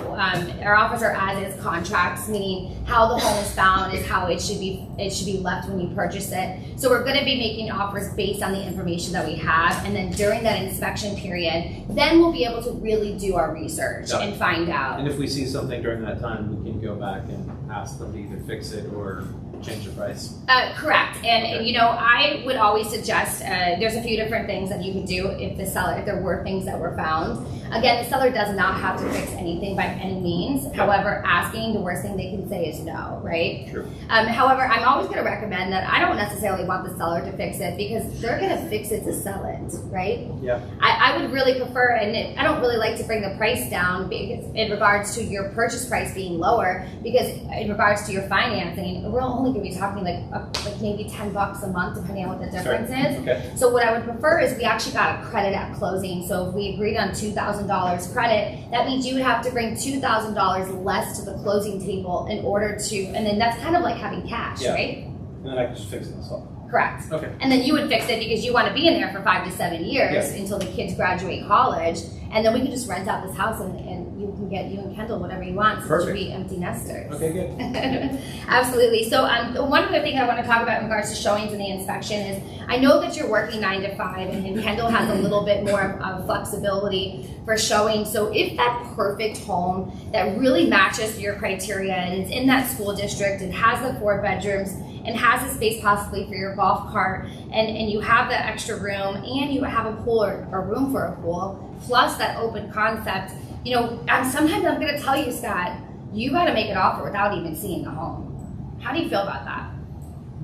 our offers are as is contracts, meaning how the home is found is how it should be left when you purchase it. So we're going to be making offers based on the information that we have, and then during that inspection period, then we'll be able to really do our research Got it. and find out. And if we see something during that time, we can go back and ask them to either fix it or change the price. Correct. And you know, I would always suggest there's a few different things that you could do if there were things that were found. Again, the seller does not have to fix anything by any means. Yeah. However, asking, the worst thing they can say is no, right? True. However, I'm always going to recommend that I don't necessarily want the seller to fix it, because they're going to fix it to sell it, right? Yeah. I would really prefer, and I don't really like to bring the price down because in regards to your purchase price being lower, because in regards to your financing, we're only going to be talking like maybe $10 a month, depending on what the difference is. Okay. So what I would prefer is we actually got a credit at closing. So if we agreed on $2,000 credit, that means you would have to bring $2,000 less to the closing table in order to, and then that's kind of like having cash, Yeah. right? And then I can just fix it myself. Correct. Okay. And then you would fix it because you want to be in there for 5 to 7 years until the kids graduate college, and then we can just rent out this house and you can get you and Kendall whatever you want, so it should be empty nesters. Okay, good. Absolutely. So one other thing I want to talk about in regards to showings and the inspection is I know that you're working 9 to 5 and Kendall has a little bit more of flexibility for showing. So if that perfect home that really matches your criteria and it's in that school district, it has the 4 bedrooms and has a space possibly for your golf cart, and you have that extra room and you have a pool or room for a pool, plus that open concept, you know, sometimes I'm going to tell you, Scott, you got to make an offer without even seeing the home. How do you feel about that?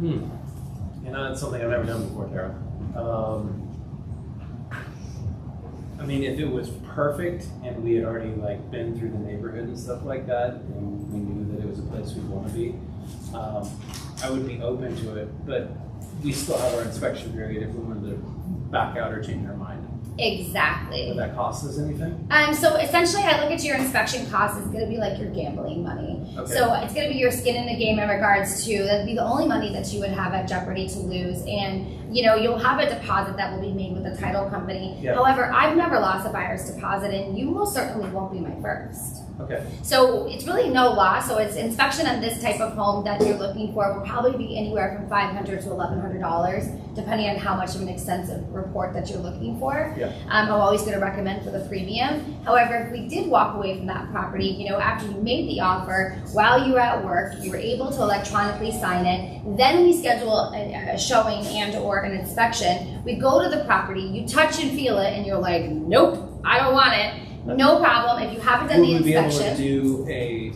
You know, that's something I've never done before, Tara. I mean, if it was perfect and we had already like been through the neighborhood and stuff like that, and we knew that it was a place we'd want to be, I would be open to it. But we still have our inspection period if we wanted to back out or change our mind. Exactly. Would that cost us anything? So essentially, I look at your inspection cost is going to be like your gambling money. Okay. So it's going to be your skin in the game in regards to that'd be the only money that you would have at jeopardy to lose, and you know you'll have a deposit that will be made with the title company. Yeah. However, I've never lost a buyer's deposit, and you most certainly won't be my first. Okay. So it's really no loss. So it's inspection on this type of home that you're looking for will probably be anywhere from $500 to $1,100, depending on how much of an extensive report that you're looking for. Yeah. I'm always going to recommend for the premium. However, if we did walk away from that property, you know, after you made the offer, while you were at work, you were able to electronically sign it. Then we schedule a showing and or an inspection. We go to the property, you touch and feel it, and you're like, nope, I don't want it. No problem. If you haven't done the Would we be able inspection, to do a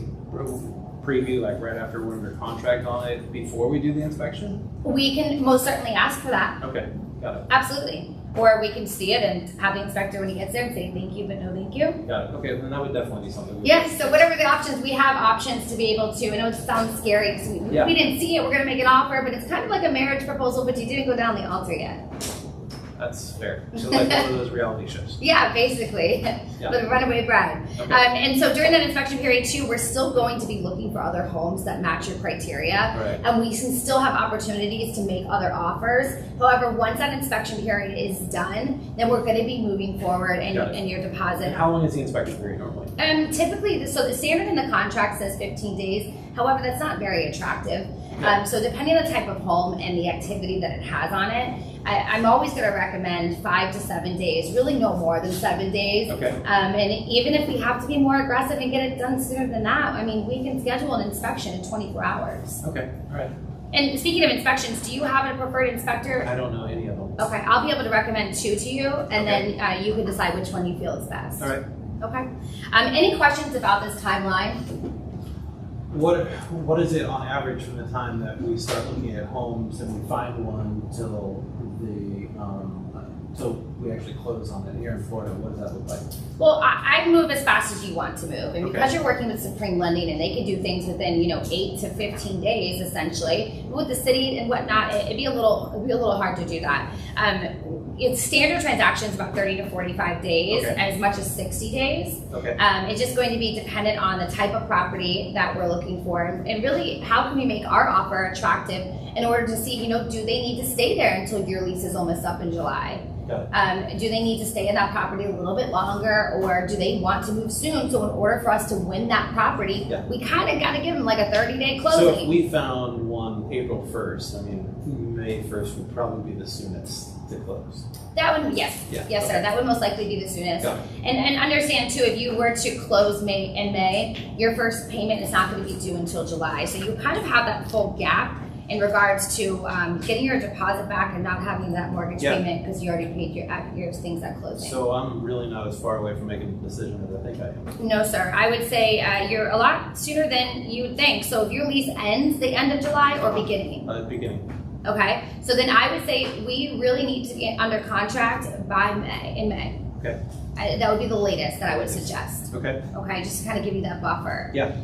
preview like right after we're under contract on it before we do the inspection? we can most certainly ask for that. Okay, got it. Absolutely. Or we can see it and have the inspector when he gets there and say thank you, but no thank you. Got it. Okay, then that would definitely be something. Yes, so whatever the options, we have options to be able to. I know it sounds scary because we didn't see it, we're going to make an offer, but it's kind of like a marriage proposal, but you didn't go down the altar yet. That's fair. So like one of those reality shows. Yeah, basically. The runaway bride. Okay. And so during that inspection period too, we're still going to be looking for other homes that match your criteria. Right. And we can still have opportunities to make other offers. However, once that inspection period is done, then we're going to be moving forward and your deposit. And how long is the inspection period normally? Typically, so the standard in the contract says 15 days. However, that's not very attractive. So depending on the type of home and the activity that it has on it, I'm always going to recommend 5 to 7 days, really no more than 7 days. Okay. And even if we have to be more aggressive and get it done sooner than that, I mean, we can schedule an inspection in 24 hours. Okay, all right. And speaking of inspections, do you have a preferred inspector? I don't know any of them. Okay, I'll be able to recommend 2 to you, and then you can decide which one you feel is best. All right. Okay. Any questions about this timeline? What is it on average from the time that we start looking at homes and we find one till we actually close on it here in Florida? What does that look like? Well, I move as fast as you want to move, and because Okay. you're working with Supreme Lending, and they can do things within 8 to 15 days, essentially. With the city and whatnot, it'd be a little hard to do that. It's standard transactions about 30 to 45 days, Okay. as much as 60 days. Okay. It's just going to be dependent on the type of property that we're looking for, and really, how can we make our offer attractive in order to see, do they need to stay there until your lease is almost up in July? Do they need to stay in that property a little bit longer, or do they want to move soon? So in order for us to win that property, we kind of got to give them like a 30-day closing. So if we found one April 1st, I mean, May 1st would probably be the soonest to close. That would, yes, Yeah, sir. That would most likely be the soonest. Got And understand too, if you were to close in May, your first payment is not going to be due until July. So you kind of have that full gap in regards to getting your deposit back and not having that mortgage payment because you already paid your things at closing. So I'm really not as far away from making a decision as I think I am. No, sir. I would say you're a lot sooner than you would think. So if your lease ends the end of July or beginning? Beginning. Okay. So then I would say we really need to get under contract by May. Okay. That would be the latest that I would suggest. Okay. Okay, just to kind of give you that buffer. Yeah.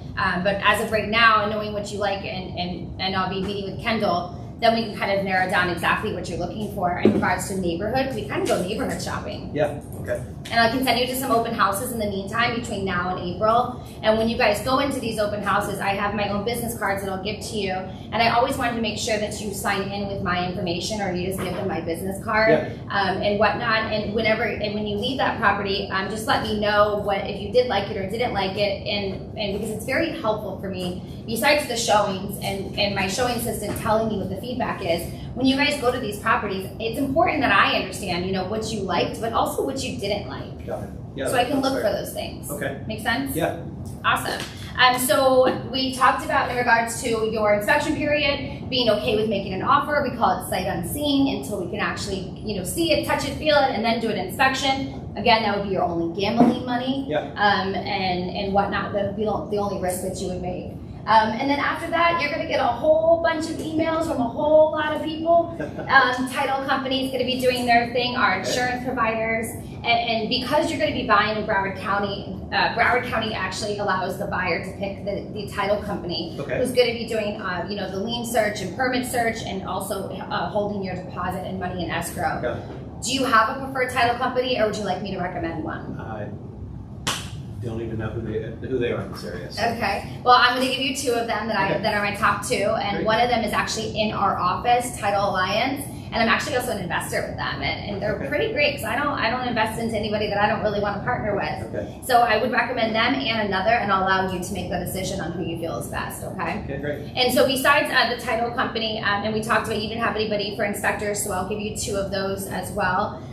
But as of right now, knowing what you like, and I'll be meeting with Kendall, then we can kind of narrow down exactly what you're looking for in regards to neighborhood. We kind of go neighborhood shopping. Yeah, okay. And I can send you to some open houses in the meantime between now and April. And when you guys go into these open houses, I have my own business cards that I'll give to you. And I always wanted to make sure that you sign in with my information, or you just give them my business card and whatnot. And when you leave that property, just let me know if you did like it or didn't like it. And because it's very helpful for me, besides the showings and my showing assistant telling me what the feedback is, when you guys go to these properties, it's important that I understand, what you liked, but also what you didn't like. Got it. Yeah, So I can look that's for fair. those things. Okay. Make sense? Yeah. Awesome. So we talked about in regards to your inspection period, being okay with making an offer. We call it sight unseen until we can actually, see it, touch it, feel it, and then do an inspection. Again, that would be your only gambling money. Yeah. And whatnot. That would be the only risk that you would make. And then after that, you're going to get a whole bunch of emails from a whole lot of people. Title companies going to be doing their thing, our insurance providers. And because you're going to be buying in Broward County actually allows the buyer to pick the title company who's going to be doing, the lien search and permit search, and also holding your deposit and money in escrow. Okay. Do you have a preferred title company, or would you like me to recommend one? I don't even know who they are in this area. So. Okay. Well, I'm going to give you two of them that are my top two, and Great. one of them is actually in our office, Title Alliance, and I'm actually also an investor with them, and they're pretty great because I don't invest into anybody that I don't really want to partner with. Okay. So I would recommend them and another, and I'll allow you to make the decision on who you feel is best. Okay. Okay, great. And so besides the title company, and we talked about you didn't have anybody for inspectors, so I'll give you two of those as well.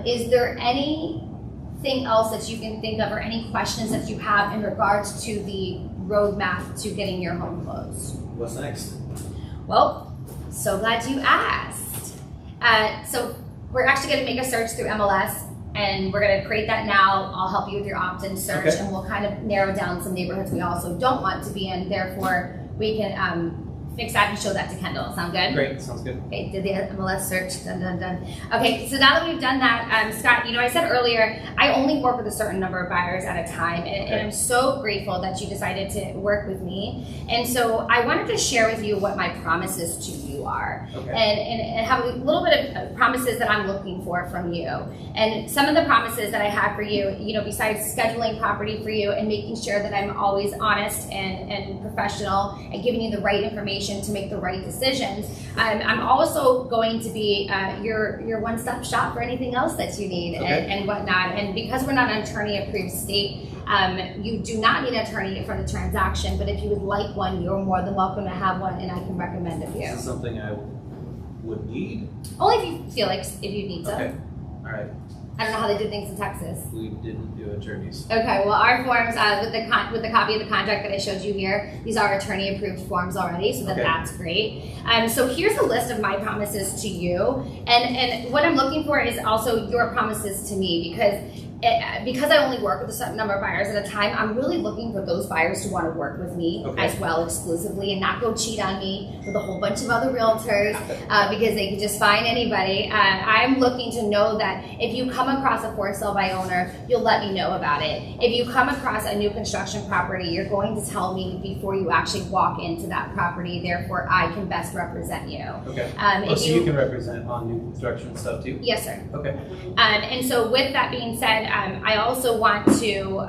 Is there anything else that you can think of, or any questions that you have in regards to the roadmap to getting your home closed? What's next? Well, so glad you asked. So we're actually going to make a search through MLS, and we're going to create that now. I'll help you with your opt-in search, Okay. and we'll kind of narrow down some neighborhoods we also don't want to be in. Therefore, we can fix that and show that to Kendall. Sound good? Great, sounds good. Okay, did the MLS search, done. Okay, so now that we've done that, Scott, I said earlier, I only work with a certain number of buyers at a time, and I'm so grateful that you decided to work with me. And so I wanted to share with you what my promises to you are, Okay. and have a little bit of promises that I'm looking for from you. And some of the promises that I have for you, besides scheduling property for you and making sure that I'm always honest and professional and giving you the right information to make the right decisions, I'm also going to be your one-stop shop for anything else that you need and whatnot. And because we're not an attorney-approved state, you do not need an attorney for the transaction, but if you would like one, you're more than welcome to have one, and I can recommend a few. Is this something I would need? Only if you feel like if you need to. Okay, all right. I don't know how they do things in Texas. We didn't do attorneys. Okay, well, our forms with the copy of the contract that I showed you here, these are attorney-approved forms already, so that's great. So here's a list of my promises to you, and what I'm looking for is also your promises to me, because I only work with a certain number of buyers at a time. I'm really looking for those buyers to want to work with me as well exclusively, and not go cheat on me with a whole bunch of other realtors because they can just find anybody. I'm looking to know that if you come across a for sale by owner, you'll let me know about it. If you come across a new construction property, you're going to tell me before you actually walk into that property. Therefore, I can best represent you. Okay. If So you can represent on new construction stuff too? Yes, sir. Okay. And so with that being said, I also want to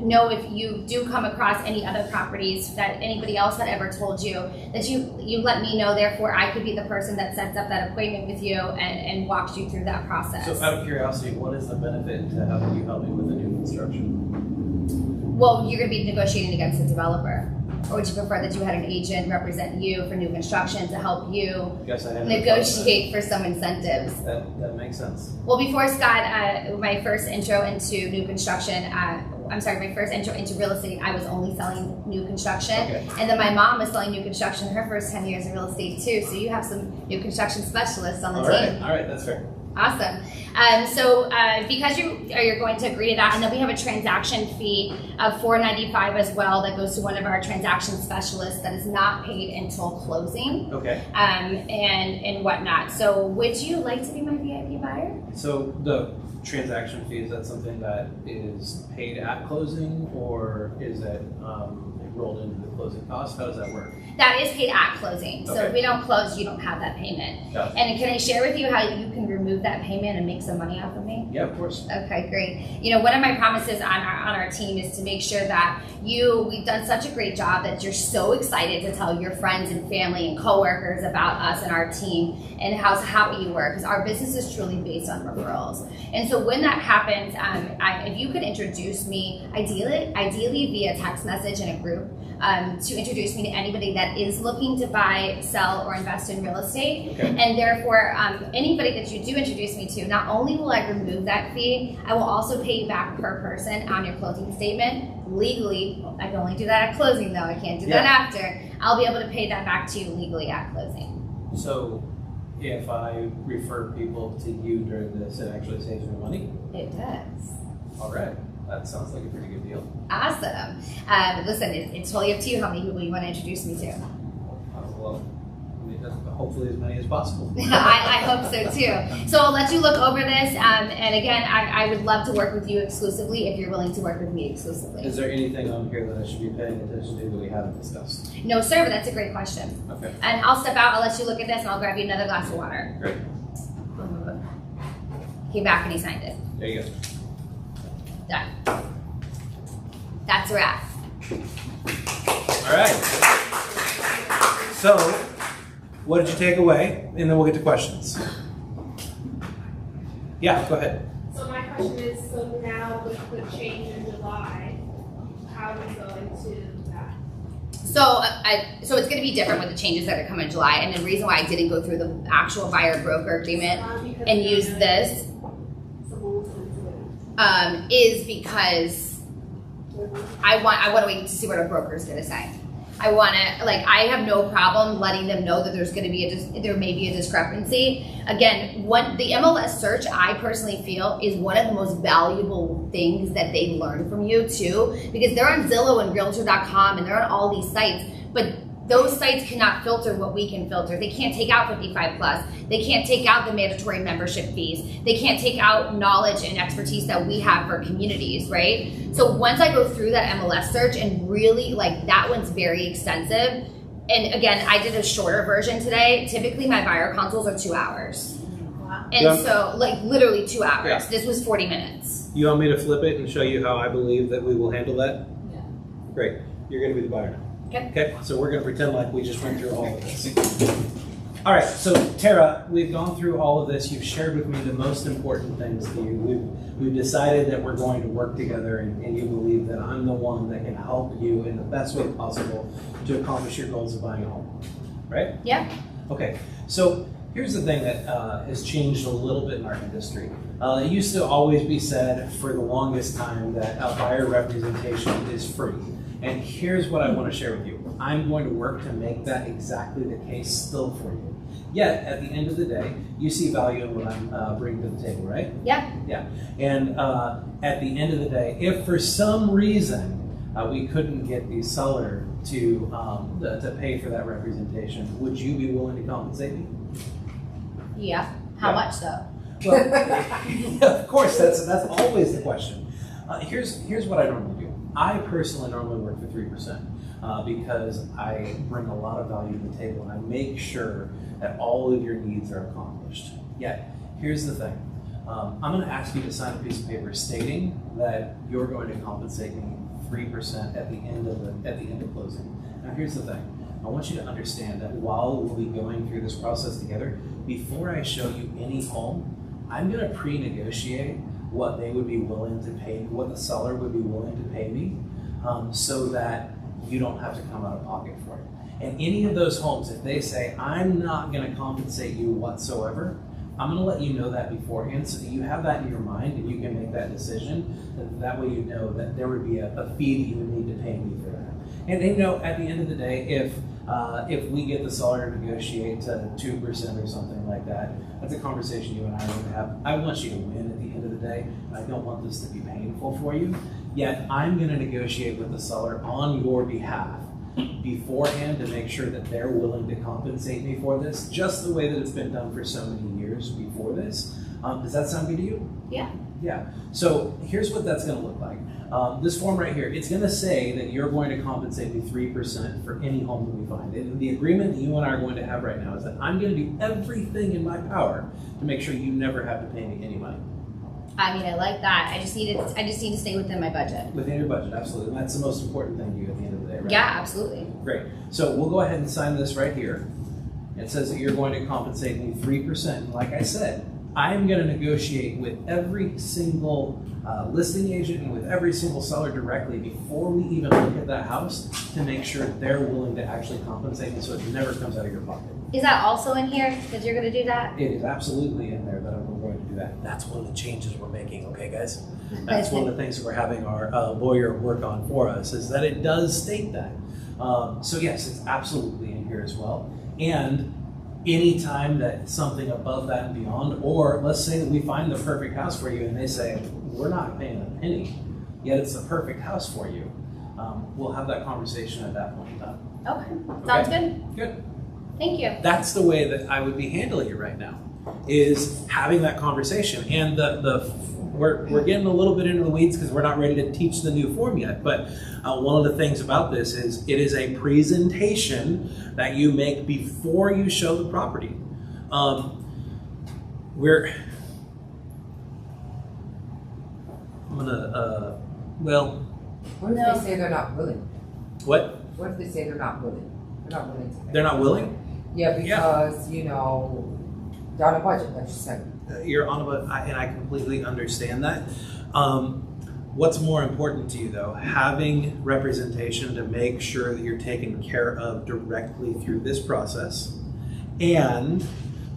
know if you do come across any other properties that anybody else had ever told you, that you let me know. Therefore, I could be the person that sets up that appointment with you and walks you through that process. So out of curiosity, what is the benefit to having you help me with the new construction? Well, you're going to be negotiating against the developer. Or would you prefer that you had an agent represent you for new construction to help you negotiate for some incentives? That makes sense. Well, before Scott, my first intro into new construction, my first intro into real estate, I was only selling new construction. Okay. And then my mom was selling new construction her first 10 years in real estate too. So you have some new construction specialists on the team. All right, that's fair. Awesome. So because you're going to agree to that, and then we have a transaction fee of $4.95 as well that goes to one of our transaction specialists that is not paid until closing. Okay. And whatnot. So would you like to be my VIP buyer? So the transaction fee, is that something that is paid at closing, or is it rolled into the closing cost? How does that work? That is paid at closing. So Okay. if we don't close, you don't have that payment. Gotcha. And can I share with you how you can remove that payment and make some money off of me? Yeah, of course. Okay, great. You know, one of my promises on our team is to make sure that we've done such a great job that you're so excited to tell your friends and family and coworkers about us and our team and how happy you were, because our business is truly based on referrals. And so when that happens, if you could introduce me, ideally via text message in a group, to introduce me to anybody that is looking to buy, sell, or invest in real estate. Okay. And therefore, anybody that you do introduce me to, not only will I remove that fee, I will also pay you back per person on your closing statement. Legally, I can only do that at closing though, I can't do that after. I'll be able to pay that back to you legally at closing. So if I refer people to you during this, it actually saves me money? It does. All right. That sounds like a pretty good deal. Awesome. Listen, it's totally up to you how many people you want to introduce me to. Well, I mean, hopefully as many as possible. I hope so too. So I'll let you look over this. And again, I would love to work with you exclusively if you're willing to work with me exclusively. Is there anything on here that I should be paying attention to that we haven't discussed? No, sir, but that's a great question. Okay. And I'll step out, I'll let you look at this, and I'll grab you another glass of water. Great. Came back and he signed it. There you go. Done. That's a wrap. All right. So, what did you take away? And then we'll get to questions. Yeah, go ahead. So my question is, so now with the change in July, how do we go into that? So, so it's going to be different with the changes that are coming in July. And the reason why I didn't go through the actual buyer broker agreement and use this is because I want to wait to see what our broker is going to say. I want to, I have no problem letting them know that there's going to be there may be a discrepancy. Again, the MLS search, I personally feel, is one of the most valuable things that they learn from you too, because they're on Zillow and Realtor.com and they're on all these sites, but those sites cannot filter what we can filter. They can't take out 55 plus. They can't take out the mandatory membership fees. They can't take out knowledge and expertise that we have for communities, right? So once I go through that MLS search and really, that one's very extensive. And again, I did a shorter version today. Typically my buyer consults are 2 hours. Wow. And so literally 2 hours. Yeah. This was 40 minutes. You want me to flip it and show you how I believe that we will handle that? Yeah. Great. You're going to be the buyer. Okay, so we're going to pretend like we just went through all of this. All right, so Tara, we've gone through all of this. You've shared with me the most important things to you. We've decided that we're going to work together, and you believe that I'm the one that can help you in the best way possible to accomplish your goals of buying a home, right? Yeah. Okay, so here's the thing that has changed a little bit in our industry. It used to always be said for the longest time that buyer representation is free. And here's what I want to share with you. I'm going to work to make that exactly the case still for you. Yet, at the end of the day, you see value in what I'm bringing to the table, right? Yeah. Yeah. And at the end of the day, if for some reason we couldn't get the seller to pay for that representation, would you be willing to compensate me? Yeah. How much though? Well, of course, that's always the question. Here's what I normally do. I personally normally work for 3% because I bring a lot of value to the table and I make sure that all of your needs are accomplished. Yet, here's the thing. I'm going to ask you to sign a piece of paper stating that you're going to compensate me 3% at the end of closing. Now, here's the thing. I want you to understand that while we'll be going through this process together, before I show you any home, I'm going to pre-negotiate what they would be willing to pay, what the seller would be willing to pay me, so that you don't have to come out of pocket for it. And any of those homes, if they say, I'm not going to compensate you whatsoever, I'm going to let you know that beforehand so that you have that in your mind and you can make that decision. That way you know that there would be a fee that you would need to pay me for that. And at the end of the day, if we get the seller to negotiate to 2% or something like that, that's a conversation you and I are going to have. I want you to win at the end of the day. I don't want this to be painful for you. Yet I'm going to negotiate with the seller on your behalf beforehand to make sure that they're willing to compensate me for this, just the way that it's been done for so many years before this. Does that sound good to you? Yeah. Yeah. So here's what that's going to look like. This form right here, it's going to say that you're going to compensate me 3% for any home that we find. And the agreement that you and I are going to have right now is that I'm going to do everything in my power to make sure you never have to pay me any money. I mean, I like that. I just need to stay within my budget. Within your budget, absolutely. And that's the most important thing to you at the end of the day, right? Yeah, absolutely. Great. So we'll go ahead and sign this right here. It says that you're going to compensate me 3%. And like I said, I am going to negotiate with every single listing agent and with every single seller directly before we even look at that house to make sure they're willing to actually compensate me so it never comes out of your pocket. Is that also in here that you're going to do that? It is absolutely in there that I'm going to do that. That's one of the changes we're making, okay, guys? That's one of the things that we're having our lawyer work on for us, is that it does state that. So yes, it's absolutely in here as well. And anytime that something above that and beyond, or let's say that we find the perfect house for you and they say, we're not paying a penny, yet it's the perfect house for you, we'll have that conversation at that point in time. Okay. Sounds good. Good. Thank you. That's the way that I would be handling it right now, is having that conversation. And we're getting a little bit into the weeds because we're not ready to teach the new form yet. But one of the things about this is it is a presentation that you make before you show the property. What if they say they're not willing? What? What if they say they're not willing? They're not willing to pay. They're not willing? Yeah, because, they're on a budget, like you said. You're on a, and I completely understand that. What's more important to you, though? Having representation to make sure that you're taken care of directly through this process, and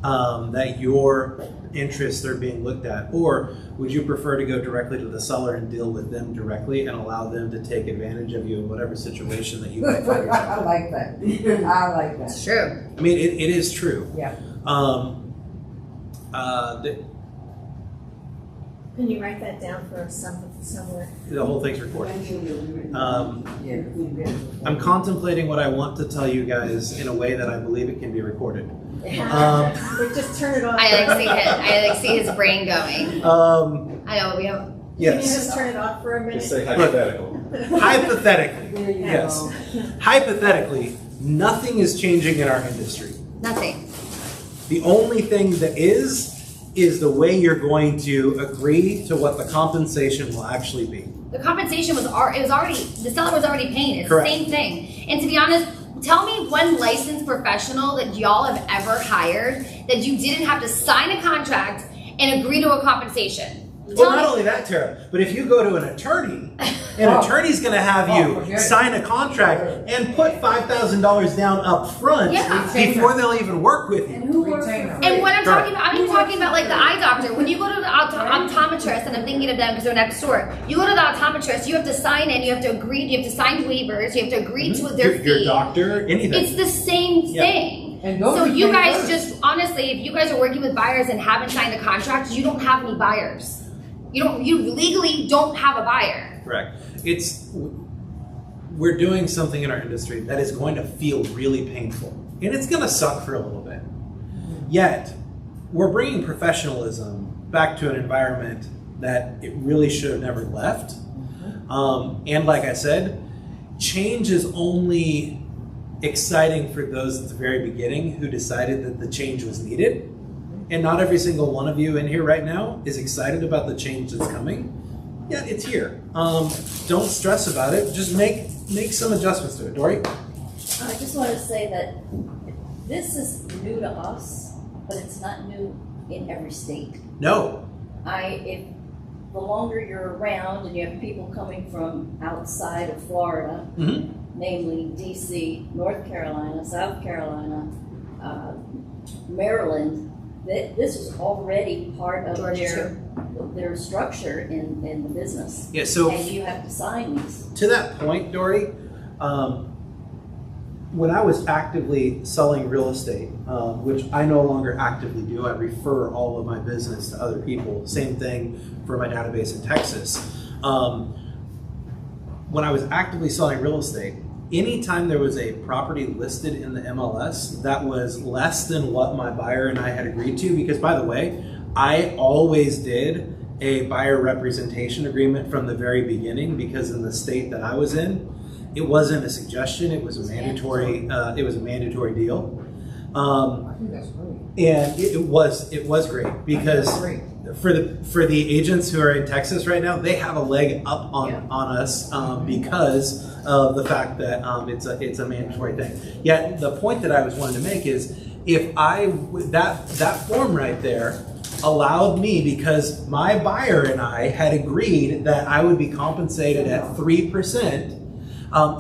that your interests are being looked at? or would you prefer to go directly to the seller and deal with them directly and allow them to take advantage of you in whatever situation that you might find yourself? I like that. I like that. It's true. I mean, it is true. Yeah. Can you write that down for us somewhere? The whole thing's recorded. Yeah. I'm contemplating what I want to tell you guys in a way that I believe it can be recorded. Or just turn it off. I see his brain going. I know we have. Can you Yes. just turn it off for a minute? Just say hypothetical. Hypothetically, you yes. go. Hypothetically, nothing is changing in our industry. Nothing. The only thing that is the way you're going to agree to what the compensation will actually be. The compensation the seller was already paying. It's Correct. the same thing. And to be honest, tell me one licensed professional that y'all have ever hired that you didn't have to sign a contract and agree to a compensation. Well, not only that, Tara, but if you go to an attorney, an attorney's going to have you forget it. sign a contract and put $5,000 down up front Yeah. before they'll even work with you. Who works Retainer. for And free? what I'm Correct. talking about like the eye doctor. When you go to the optometrist, and I'm thinking of them because they're next door, you go to the optometrist, you have to sign in, you have to agree, you have to sign waivers, you have to agree to their fee. Your doctor, anything. It's the same Yeah. thing. And don't So be you paying guys first. just, honestly, if you guys are working with buyers and haven't signed a contract, you don't have any buyers. You legally don't have a buyer. Correct. We're doing something in our industry that is going to feel really painful, and it's going to suck for a little bit. Yet, we're bringing professionalism back to an environment that it really should have never left. And like I said, change is only exciting for those at the very beginning who decided that the change was needed. And not every single one of you in here right now is excited about the change that's coming. Yeah, it's here. Don't stress about it. Just make some adjustments to it. Dory? I just want to say that this is new to us, but it's not new in every state. No. If the longer you're around and you have people coming from outside of Florida, namely DC, North Carolina, South Carolina, Maryland, this is already part of their structure in the business. Yeah, so and you have to sign these. to that point, Dory, when I was actively selling real estate, which I no longer actively do, I refer all of my business to other people. Same thing for my database in Texas. When I was actively selling real estate, anytime there was a property listed in the MLS that was less than what my buyer and I had agreed to, because by the way, I always did a buyer representation agreement from the very beginning, because in the state that I was in, it wasn't a suggestion, it was a mandatory, deal. I think that's great. And it was great, because for the agents who are in Texas right now, they have a leg up on us because of the fact that it's a mandatory thing. Yet the point that I was wanting to make is, if that form right there allowed me, because my buyer and I had agreed that I would be compensated at 3%,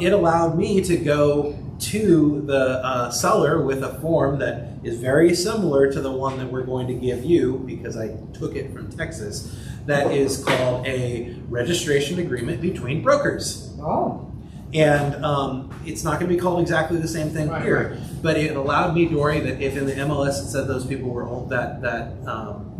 it allowed me to go to the seller with a form that is very similar to the one that we're going to give you, because I took it from Texas, that is called a registration agreement between brokers. Oh. And it's not going to be called exactly the same thing here, but it allowed me to worry that if in the MLS it said those people were that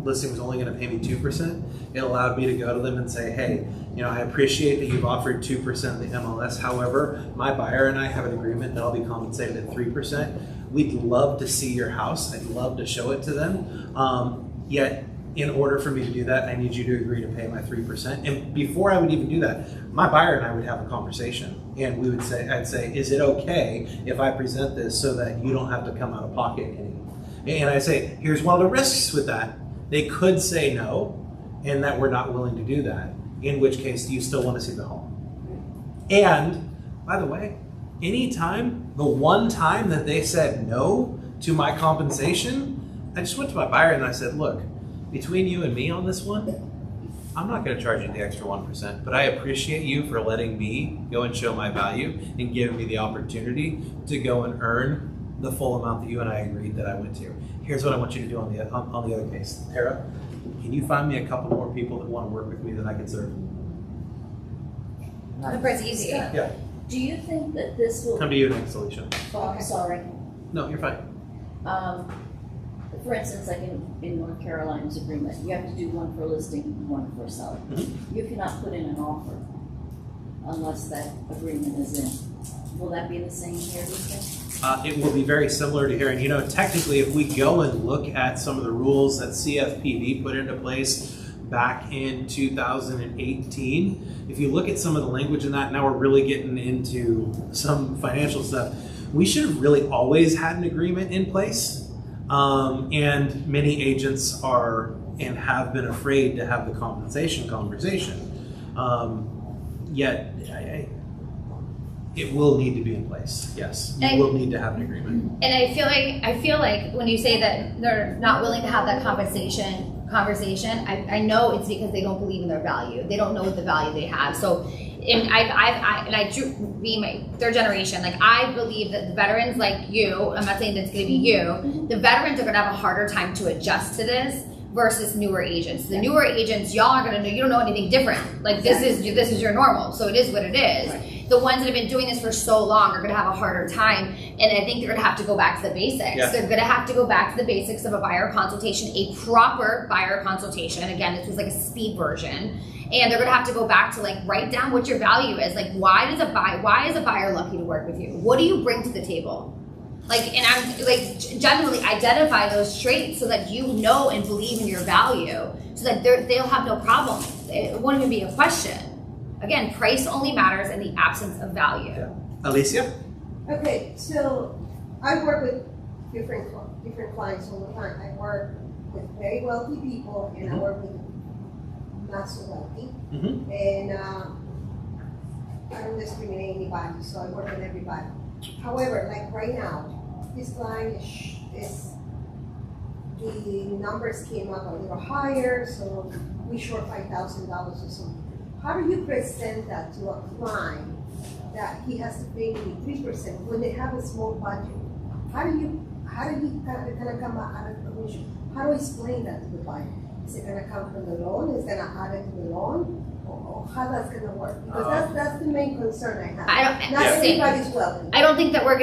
listing was only going to pay me 2%, it allowed me to go to them and say, hey, I appreciate that you've offered 2% of the MLS. However, my buyer and I have an agreement that I'll be compensated at 3%. We'd love to see your house. I'd love to show it to them. Yet, in order for me to do that, I need you to agree to pay my 3%. And before I would even do that, my buyer and I would have a conversation, and I'd say, is it okay if I present this so that you don't have to come out of pocket anymore? And I say, here's one of the risks with that. They could say no, and that we're not willing to do that. In which case, do you still want to see the home? And by the way, the one time that they said no to my compensation, I just went to my buyer and I said, look, between you and me on this one, I'm not going to charge you the extra 1%, but I appreciate you for letting me go and show my value and giving me the opportunity to go and earn the full amount that you and I agreed that I went to. Here's what I want you to do on the other case. Tara, can you find me a couple more people that want to work with me that I can serve? The part's easy. Yeah. Do you think that this will? Come to you next, Alicia. Oh, I'm sorry. No, you're fine. For instance, like in North Carolina's agreement, you have to do one for listing and one for selling. Mm-hmm. You cannot put in an offer unless that agreement is in. Will that be the same here, do you think? It will be very similar to here. And technically, if we go and look at some of the rules that CFPB put into place back in 2018, if you look at some of the language in that, now we're really getting into some financial stuff. We should have really always had an agreement in place. And many agents are and have been afraid to have the compensation conversation. Yet, it will need to be in place. Yes, you will need to have an agreement. And I feel like when you say that they're not willing to have that conversation, I know it's because they don't believe in their value. They don't know what the value they have. So, and I being my third generation, like I believe that the veterans like you, I'm not saying that it's going to be you, the veterans are going to have a harder time to adjust to this versus newer agents. The newer agents, y'all are going to know, you don't know anything different. Like this is your normal, so it is what it is. Right. The ones that have been doing this for so long are going to have a harder time, and I think they're going to have to go back to the basics. Yeah. They're going to have to go back to the basics of a buyer consultation, a proper buyer consultation. Again, this was like a speed version. And they're going to have to go back to write down what your value is. Like, why is a buyer lucky to work with you? What do you bring to the table? And I'm generally identify those traits so that you know and believe in your value, so that they'll have no problem. It won't even be a question. Again, price only matters in the absence of value. Yeah. Alicia? Okay, so I work with different clients all the time. I work with very wealthy people, and I work with not so wealthy. Mm-hmm. And I don't discriminate anybody, so I work with everybody. However, right now, this client is the numbers came up a little higher, so we short $5,000 or something. How do you present that to a client that he has to pay me 3% when they have a small budget? How do you kind of come out of commission? How do I explain that to the client? Is it going to come from the loan? Is it going to add it to the loan? Or how that's going to work? Because that's the main concern I have. Not everybody's wealthy. I don't think we're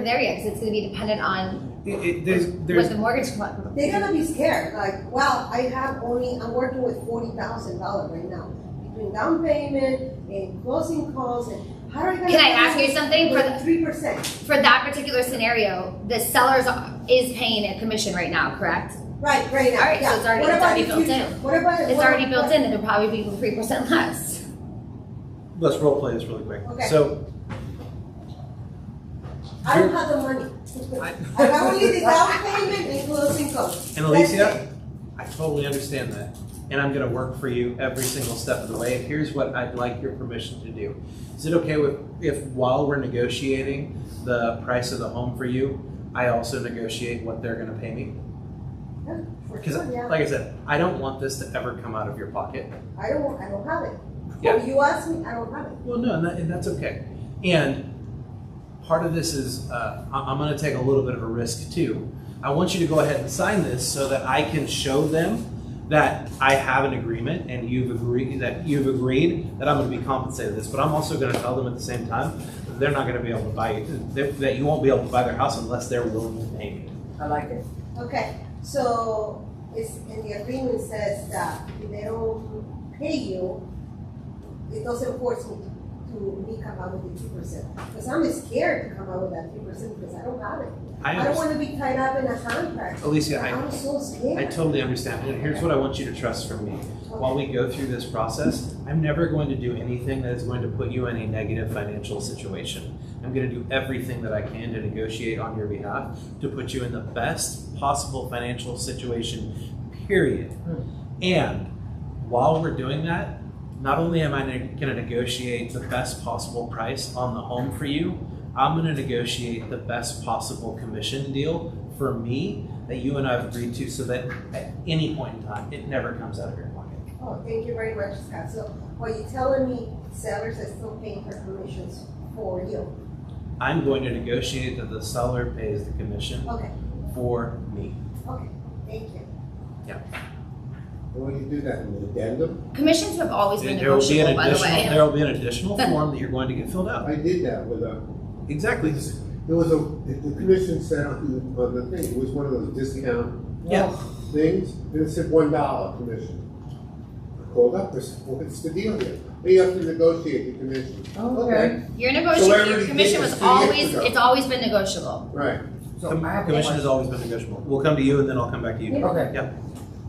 there yet, because it's going to be dependent on what the mortgage company. They're going to be scared. I'm working with $40,000 right now. Between down payment and closing costs and Can I ask you something? For 3%. For that particular scenario, the seller is paying a commission right now, correct? Right now. All right, yeah. so it's already, What it's about already the built future? in. What about It's what- already built what- in, it'll probably be 3% less. Let's role play this really quick. Okay. So, I don't have the money. I got only the down payment and closing costs. and Alicia, I totally understand that. And I'm gonna work for you every single step of the way. And here's what I'd like your permission to do. Is it okay if while we're negotiating the price of the home for you, I also negotiate what they're gonna pay me? Yeah, for Because, sure, yeah. like I said, I don't want this to ever come out of your pocket. I don't have it. Yeah. If you ask me, I don't have it. Well, no, and that's okay. And part of this is I'm going to take a little bit of a risk too. I want you to go ahead and sign this so that I can show them that I have an agreement and you've agreed that I'm going to be compensated this. But I'm also going to tell them at the same time that they're not going to be able to buy that you won't be able to buy their house unless they're willing to pay me. I like it. Okay, so it's in the agreement says that if they don't pay you, it doesn't force me to come out with the 2%. Because I'm scared to come out with that 2% because I don't have it. I don't want to be tied up in a contract. Alicia, I'm so scared. I totally understand. And here's what I want you to trust from me. While we go through this process, I'm never going to do anything that is going to put you in a negative financial situation. I'm going to do everything that I can to negotiate on your behalf to put you in the best possible financial situation, period. And while we're doing that, not only am I going to negotiate the best possible price on the home for you, I'm going to negotiate the best possible commission deal for me that you and I have agreed to so that at any point in time, it never comes out of your pocket. Oh, thank you very much, Scott. So what you're telling me, sellers are still paying for commissions for you? I'm going to negotiate that the seller pays the commission Okay, for me. okay, thank you. Yeah. When you do that, an addendum? Commissions have always been There will be negotiable, by the way. there will be an additional form that you're going to get filled out. I did that with a, Exactly. there was the commission said on the thing, it was one of those discount Yeah. things, and it said $1 commission. I called up, I said, what's the deal here? You have to negotiate the commission. Okay. Your So negotiation, your everybody commission did was this 2 years always, ago. it's always been negotiable. Right. So I have Commission has always been negotiable. We'll come to you and then I'll come back to you. Okay. Yeah.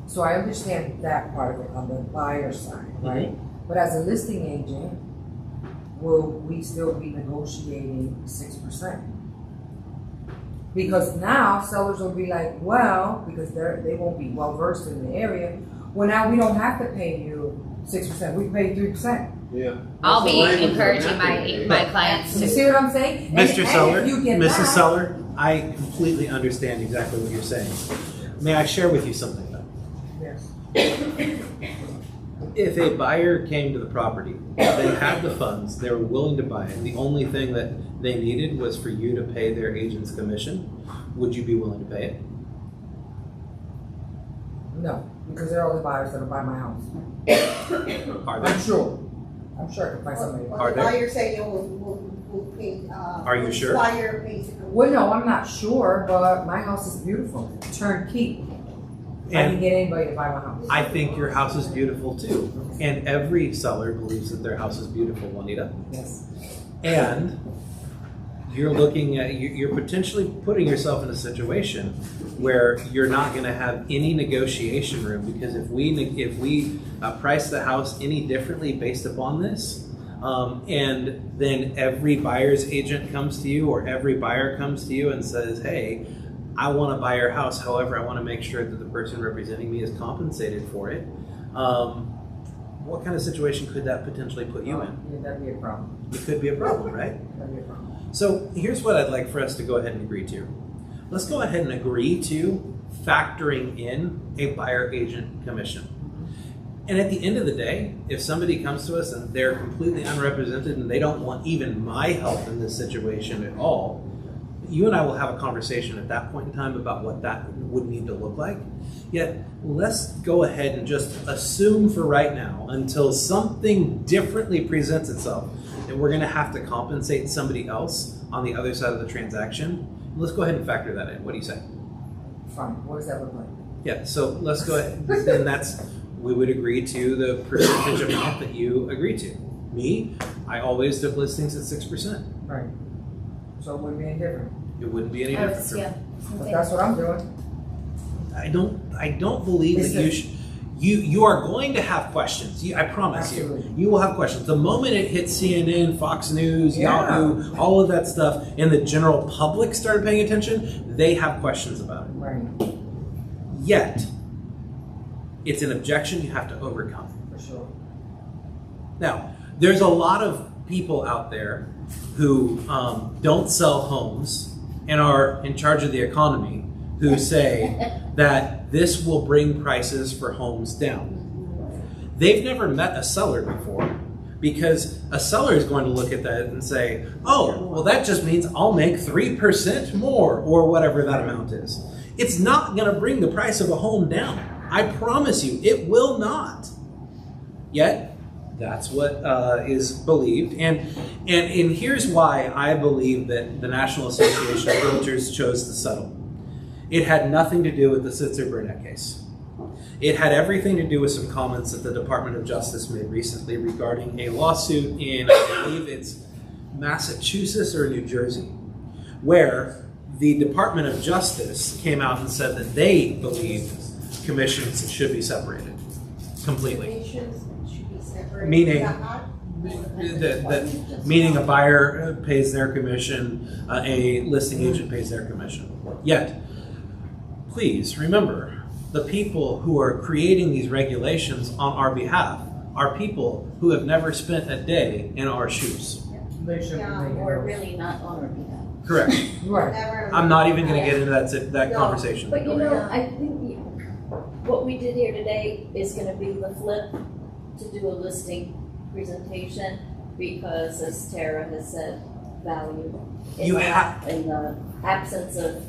So I understand that part of it on the buyer side, right? But as a listing agent, will we still be negotiating 6%? Because now sellers will be like, well, because they won't be well versed in the area. Well, now we don't have to pay you 6%. We pay 3%. Yeah. I'll That's be the language encouraging on that thing. my clients You to. see what I'm saying? Mr. Seller, if you get Mrs. that- Seller, I completely understand exactly what you're saying. May I share with you something though? Yes. If a buyer came to the property, they had the funds, they were willing to buy it, the only thing that they needed was for you to pay their agent's commission, would you be willing to pay it? No, because they're only buyers that'll buy my house. Are I'm they? sure. I'm sure I can find somebody. Well, Are the there? buyer say you will pay, Are you sure? Buyer pays the commission. Well, no, I'm not sure, but my house is beautiful. Turnkey. I can And get anybody to buy my house. I think your house is beautiful too. And every seller believes that their house is beautiful, Juanita. Yes. And you're looking at, you're potentially putting yourself in a situation where you're not going to have any negotiation room, because if we price the house any differently based upon this, and then every buyer's agent comes to you or every buyer comes to you and says, hey, I want to buy your house, however, I want to make sure that the person representing me is compensated for it. What kind of situation could that potentially put you in? Yeah, that'd be a problem. It could be a problem, right? That'd be a problem. So here's what I'd like for us to go ahead and agree to. Let's go ahead and agree to factoring in a buyer agent commission. And at the end of the day, if somebody comes to us and they're completely unrepresented and they don't want even my help in this situation at all, you and I will have a conversation at that point in time about what that would need to look like. Yet, let's go ahead and just assume for right now, until something differently presents itself, and we're going to have to compensate somebody else on the other side of the transaction. Let's go ahead and factor that in. What do you say? Fine. What does that look like? Yeah, so let's go ahead. Then we would agree to the percentage amount that you agree to. Me, I always took listings at 6%. Right. So it wouldn't be any different. It wouldn't be any different. for me. But that's what I'm doing. I don't believe that you are going to have questions. I promise you. You will have questions. The moment it hit CNN, Fox News, Yahoo, all of that stuff, and the general public started paying attention, they have questions about it. Right. Yet, it's an objection you have to overcome. For sure. Now, there's a lot of people out there who don't sell homes and are in charge of the economy who say that this will bring prices for homes down. They've never met a seller before, because a seller is going to look at that and say, oh, well, that just means I'll make 3% more, or whatever that amount is. It's not going to bring the price of a home down. I promise you, it will not. Yet, that's what is believed. And here's why I believe that the National Association of Realtors chose to settle. It had nothing to do with the Sitzer-Burnett case. It had everything to do with some comments that the Department of Justice made recently regarding a lawsuit in, I believe it's Massachusetts or New Jersey, where the Department of Justice came out and said that they believe commissions should be separated completely. Meaning meaning a buyer pays their commission, a listing agent pays their commission. Yet, please remember, the people who are creating these regulations on our behalf are people who have never spent a day in our shoes. Or really not on our behalf. Correct. Right. I'm not even going to get into that conversation. But I think what we did here today is going to be the flip to do a listing presentation, because, as Tara has said, value. In the absence of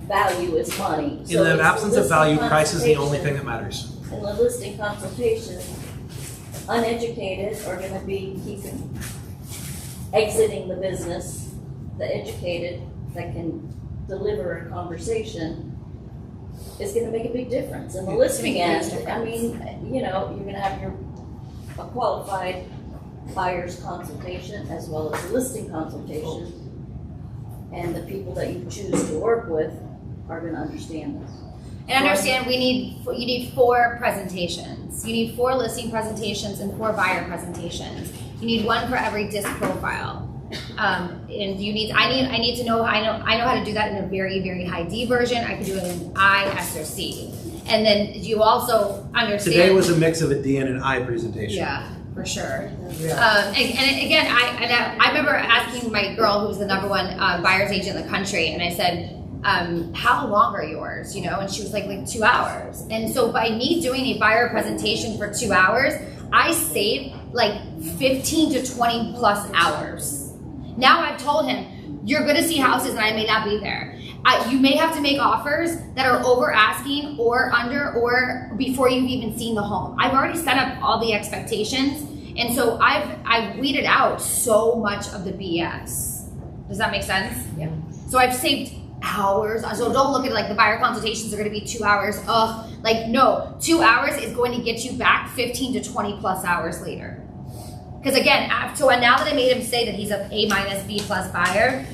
value is money. In the absence of value, price is the only thing that matters. In the listing consultation, uneducated are going to be exiting the business. The educated that can deliver a conversation is going to make a big difference. In the listing end, I mean, you're going to have a qualified buyer's consultation as well as a listing consultation, and the people that you choose to work with are going to understand this. And understand, you need 4 presentations. You need 4 listing presentations and 4 buyer presentations. You need 1 for every disc profile. And I need to know, I know how to do that in a very, very high D version. I can do it in I, S, or C. And then you also understand. Today was a mix of a D and an I presentation. Yeah, for sure. Yeah. And again, I remember asking my girl, who was the #1 buyer's agent in the country, and I said, how long are yours? And she was like 2 hours. And so by me doing a buyer presentation for 2 hours, I saved like 15 to 20 plus hours. Now I've told him, you're going to see houses and I may not be there. You may have to make offers that are over asking or under or before you've even seen the home. I've already set up all the expectations, and so I've weeded out so much of the BS. Does that make sense? Yeah. So I've saved hours. So don't look at it like the buyer consultations are going to be 2 hours. No, 2 hours is going to get you back 15 to 20 plus hours later. Because again, so now that I made him say that he's a A- B+ buyer,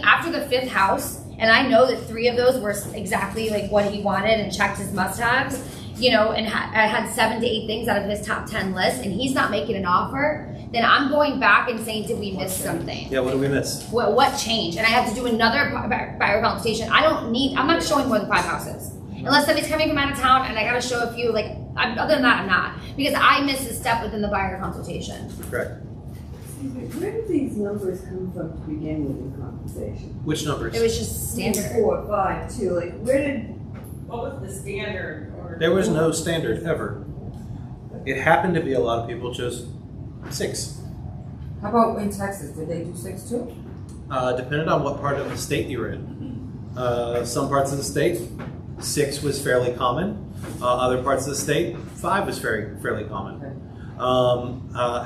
after the 5th house, and I know that 3 of those were exactly like what he wanted and checked his must-haves, and I had 7 to 8 things out of his top 10 list, and he's not making an offer, then I'm going back and saying, did we miss something? Yeah, what did we miss? What changed? And I have to do another buyer consultation. I'm not showing more than 5 houses. Unless somebody's coming from out of town and I gotta show a few, other than that, I'm not. Because I missed a step within the buyer consultation. Correct. Where did these numbers come from to begin with in compensation? Which numbers? It was just standard. 4, 5, 2. What was the standard? There was no standard ever. It happened to be a lot of people chose 6. How about in Texas? Did they do 6 too? Depended on what part of the state you were in. Some parts of the state, 6 was fairly common. Other parts of the state, 5 was fairly common. Okay.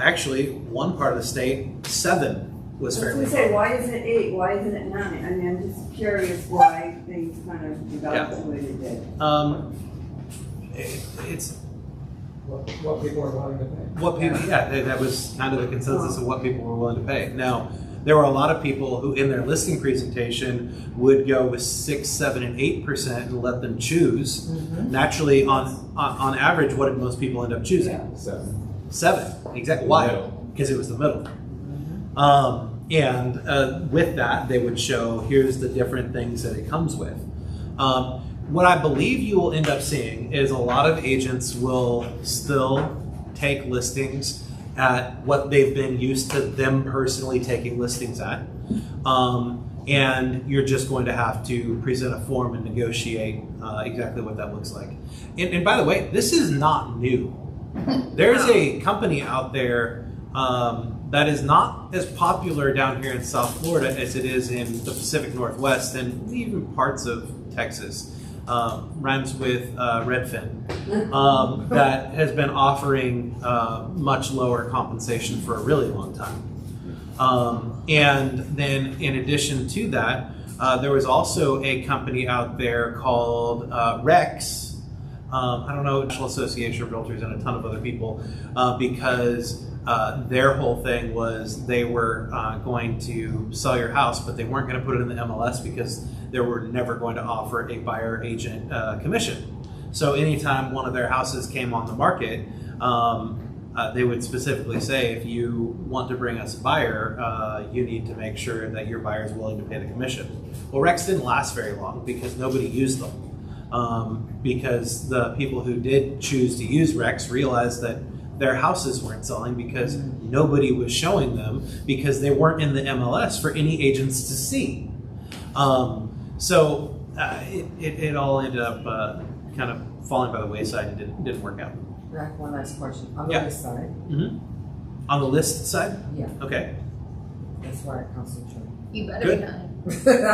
Actually, one part of the state, 7 was fairly common. Why isn't it 8? Why isn't it 9? I mean, I'm just curious why things kind of developed the way they did. It's what people are willing to pay. that was kind of the consensus of what people were willing to pay. Now, there were a lot of people who in their listing presentation would go with 6, 7, and 8% and let them choose. Naturally, on average, what did most people end up choosing? 7. Exactly. Why? Because it was the middle. And with that, they would show, here's the different things that it comes with. What I believe you will end up seeing is a lot of agents will still take listings at what they've been used to them personally taking listings at. And you're just going to have to present a form and negotiate exactly what that looks like. And by the way, this is not new. There's a company out there that is not as popular down here in South Florida as it is in the Pacific Northwest and even parts of Texas. Rhymes with Redfin, that has been offering much lower compensation for a really long time. And then in addition to that, there was also a company out there called Rex. I don't know, National Association of Realtors and a ton of other people, because their whole thing was they were going to sell your house, but they weren't going to put it in the MLS because they were never going to offer a buyer agent commission. So anytime one of their houses came on the market, they would specifically say, if you want to bring us a buyer, you need to make sure that your buyer is willing to pay the commission. Well, Rex didn't last very long because nobody used them. Because the people who did choose to use Rex realized that their houses weren't selling because nobody was showing them because they weren't in the MLS for any agents to see. So it all ended up kind of falling by the wayside and didn't work out. Right, one last question. On the list side. On the list side? Yeah. Okay. That's where I concentrate. You better Good. be done.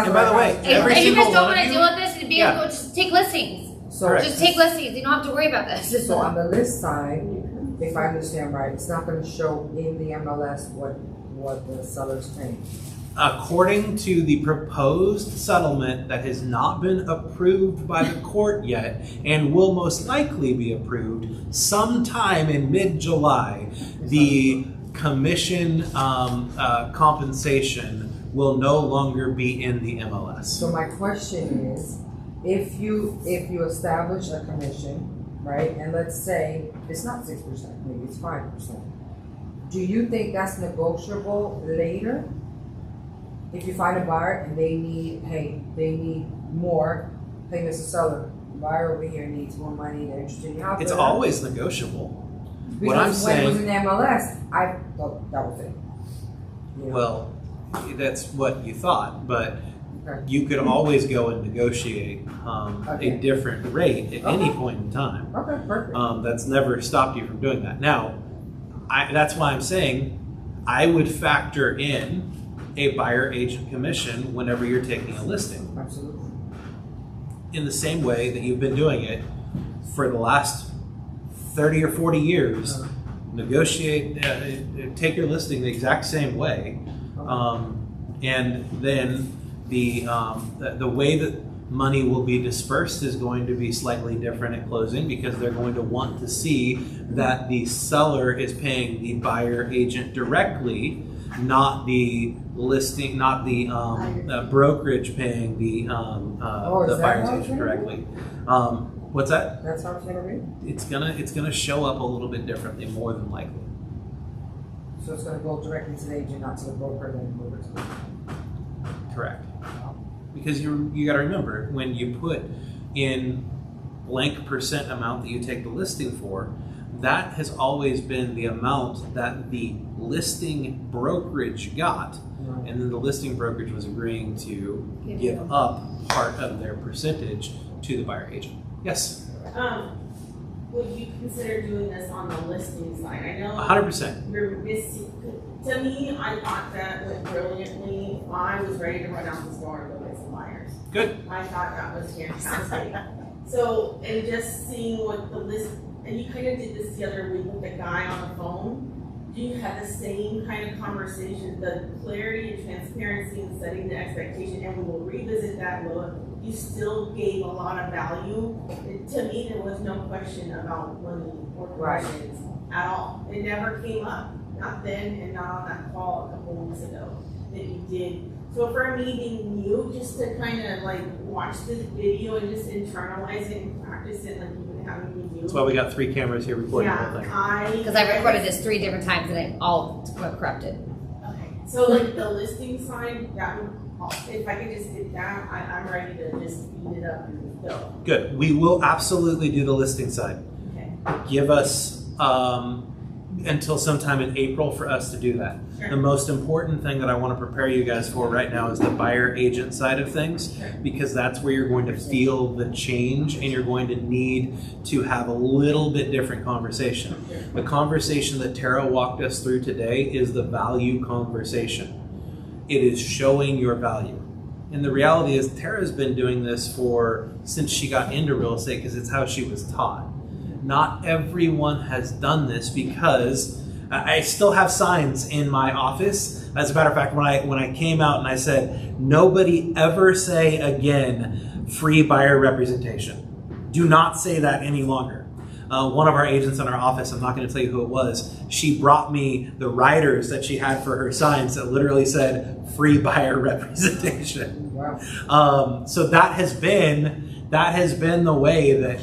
And by the way, If you guys don't want to deal with this, it'd be able to just take listings. So just take listings. You don't have to worry about this. So on the list side, if I understand right, it's not going to show in the MLS what the seller's paying. According to the proposed settlement that has not been approved by the court yet and will most likely be approved sometime in mid-July, the commission compensation will no longer be in the MLS. So my question is, if you establish a commission, right, and let's say it's not 6%, maybe it's 5%, do you think that's negotiable later? If you find a buyer and they need more, hey, Mr. Seller, the buyer over here needs more money, they're interested in your house. It's always negotiable. Because what I'm when saying, it was in the MLS, I thought that was it. You know? well, that's what you thought, but you could always go and negotiate a different rate at any point in time. Okay, perfect. That's never stopped you from doing that. Now, that's why I'm saying I would factor in a buyer agent commission whenever you're taking a listing. Absolutely. In the same way that you've been doing it for the last 30 or 40 years, negotiate, take your listing the exact same way, and then the way that money will be dispersed is going to be slightly different at closing because they're going to want to see that the seller is paying the buyer agent directly, not the listing, not the brokerage paying the buyer's agent directly. What's that? That's how it's gonna be? It's gonna show up a little bit differently, more than likely. So it's gonna go directly to the agent, not to the broker, then over to the Correct. Because you gotta remember, when you put in blank percent amount that you take the listing for, that has always been the amount that the listing brokerage got. And then the listing brokerage was agreeing to give up part of their percentage to the buyer agent. Yes? Would you consider doing this on the listing side? I know 100%. You're missing. To me, I thought that went brilliantly. I was ready to run out the store and go get some buyers. Good. I thought that was fantastic. So, and just seeing what the list, and you kind of did this the other week with the guy on the phone. Do you have the same kind of conversation, the clarity and transparency and setting the expectation, and we will revisit that look? You still gave a lot of value. To me, there was no question about money or questions at all. It never came up. not then and not on that call a couple weeks ago that you did. So for me being new, just to kind of like watch this video and just internalize it and practice it like you've been having me do. That's why we got 3 cameras here recording the whole thing. Because I recorded this 3 different times and they all were corrupted. Okay. So like the listing side, that would, if I could just get that, I'm ready to just speed it up and go. Good. We will absolutely do the listing side. Okay. Give us until sometime in April for us to do that. Sure. The most important thing that I want to prepare you guys for right now is the buyer agent side of things, because that's where you're going to feel the change and you're going to need to have a little bit different conversation. The conversation that Tara walked us through today is the value conversation. It is showing your value. And the reality is Tara's been doing this since she got into real estate because it's how she was taught. Not everyone has done this because I still have signs in my office. As a matter of fact, when I came out and I said, nobody ever say again, free buyer representation. Do not say that any longer. One of our agents in our office, I'm not going to tell you who it was, she brought me the riders that she had for her signs that literally said free buyer representation. Wow. So that has been the way that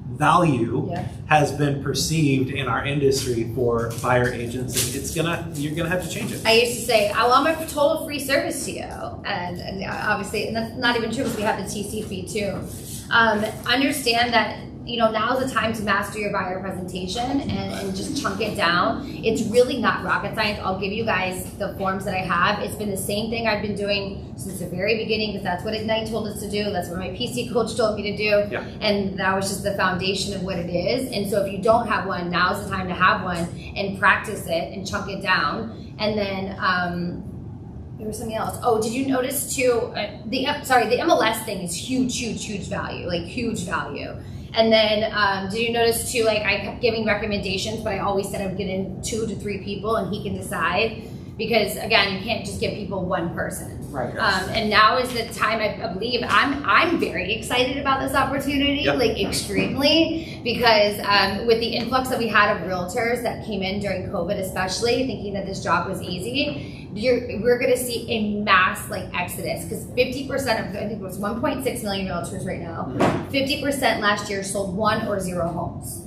value has been perceived in our industry for buyer agents, and you're gonna have to change it. I used to say, I want my total free service to you, and obviously, and that's not even true because we have the TC fee too. Understand that now's the time to master your buyer presentation and just chunk it down. It's really not rocket science. I'll give you guys the forms that I have. It's been the same thing I've been doing since the very beginning because that's what Ignite told us to do. That's what my PC coach told me to do. Yeah. And that was just the foundation of what it is. And so if you don't have one, now's the time to have one and practice it and chunk it down. And then there was something else. Oh, did you notice too, the MLS thing is huge value, like huge value. And then, did you notice too, like I kept giving recommendations, but I always said I would get in 2 to 3 people and he can decide. Because again, you can't just give people one person. Right. And now is the time, I believe, I'm very excited about this opportunity, like extremely, because with the influx that we had of realtors that came in during COVID, especially thinking that this job was easy, we're going to see a mass exodus because 50% of, I think it was 1.6 million realtors right now, 50% last year sold 1 or 0 homes.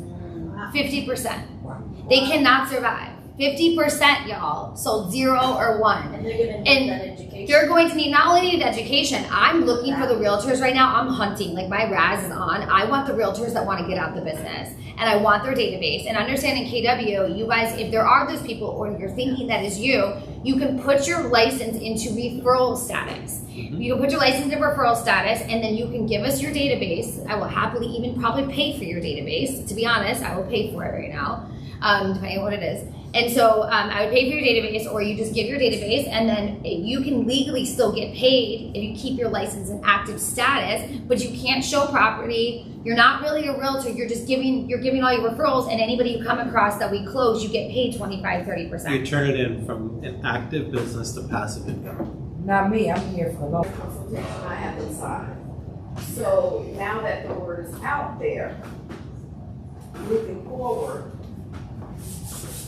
50%. They cannot survive. 50%, y'all, sold 0 or 1. And they're going to need that education. They're going to need not only need education. I'm looking for the realtors right now. I'm hunting, like my Raz is on. I want the realtors that want to get out the business. And I want their database. And understanding KW, you guys, if there are those people or you're thinking that is you can put your license into referral status. You can put your license in referral status and then you can give us your database. I will happily even probably pay for your database. To be honest, I will pay for it right now, depending on what it is. And so I would pay for your database, or you just give your database, and then you can legally still get paid if you keep your license in active status, but you can't show property. You're not really a realtor. You're just giving all your referrals, and anybody you come across that we close, you get paid 25, 30%. You turn it in from an active business to passive income. Not me, I'm here for the Consultation I have inside. So now that the word is out there, looking forward,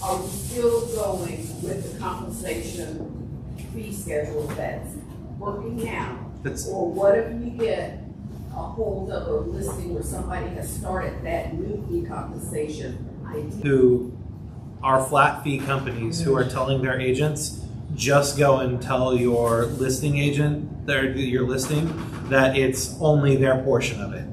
are we still going with the compensation fee schedule that's working now? Or what if we get a hold of a listing where somebody has started that new fee compensation idea? Who are flat fee companies who are telling their agents, just go and tell your listing agent, your listing, that it's only their portion of it.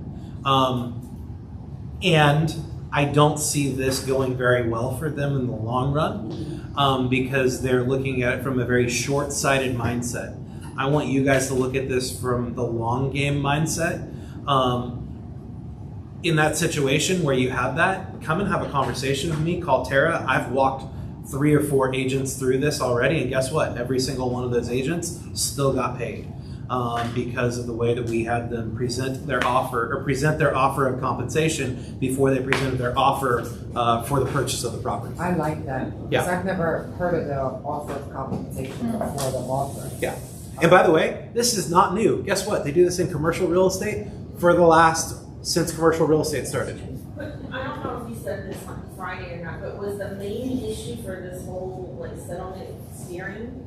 And I don't see this going very well for them in the long run because they're looking at it from a very short-sighted mindset. I want you guys to look at this from the long game mindset. In that situation where you have that, come and have a conversation with me, call Tara. I've walked 3 or 4 agents through this already, and guess what? Every single one of those agents still got paid. Because of the way that we had them present their offer of compensation before they presented their offer for the purchase of the property. I like that. Yeah. I've never heard of the offer of compensation before the offer. Yeah. And by the way, this is not new. Guess what? They do this in commercial real estate since commercial real estate started. But I don't know if you said this on Friday or not, but was the main issue for this whole whole like settlement steering?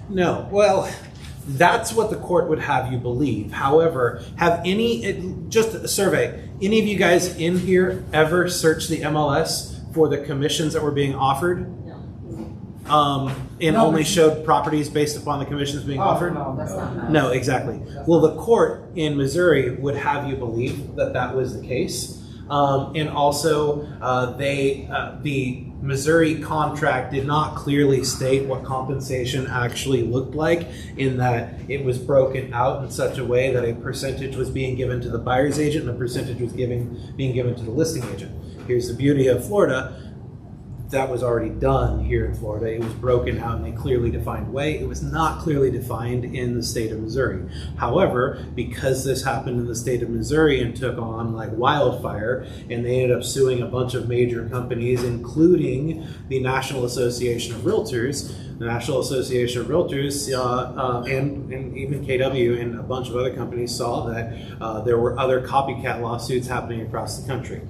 No. Well, that's what the court would have you believe. However, just a survey, any of you guys in here ever searched the MLS for the commissions that were being offered? And only showed properties based upon the commissions being offered? No, that's not nice. No, exactly. Well, the court in Missouri would have you believe that that was the case. And also, the Missouri contract did not clearly state what compensation actually looked like, in that it was broken out in such a way that a percentage was being given to the buyer's agent and a percentage was being given to the listing agent. Here's the beauty of Florida. That was already done here in Florida. It was broken out in a clearly defined way. It was not clearly defined in the state of Missouri. However, because this happened in the state of Missouri and took on like wildfire, and they ended up suing a bunch of major companies, including the National Association of Realtors. The National Association of Realtors and even KW and a bunch of other companies saw that there were other copycat lawsuits happening across the country.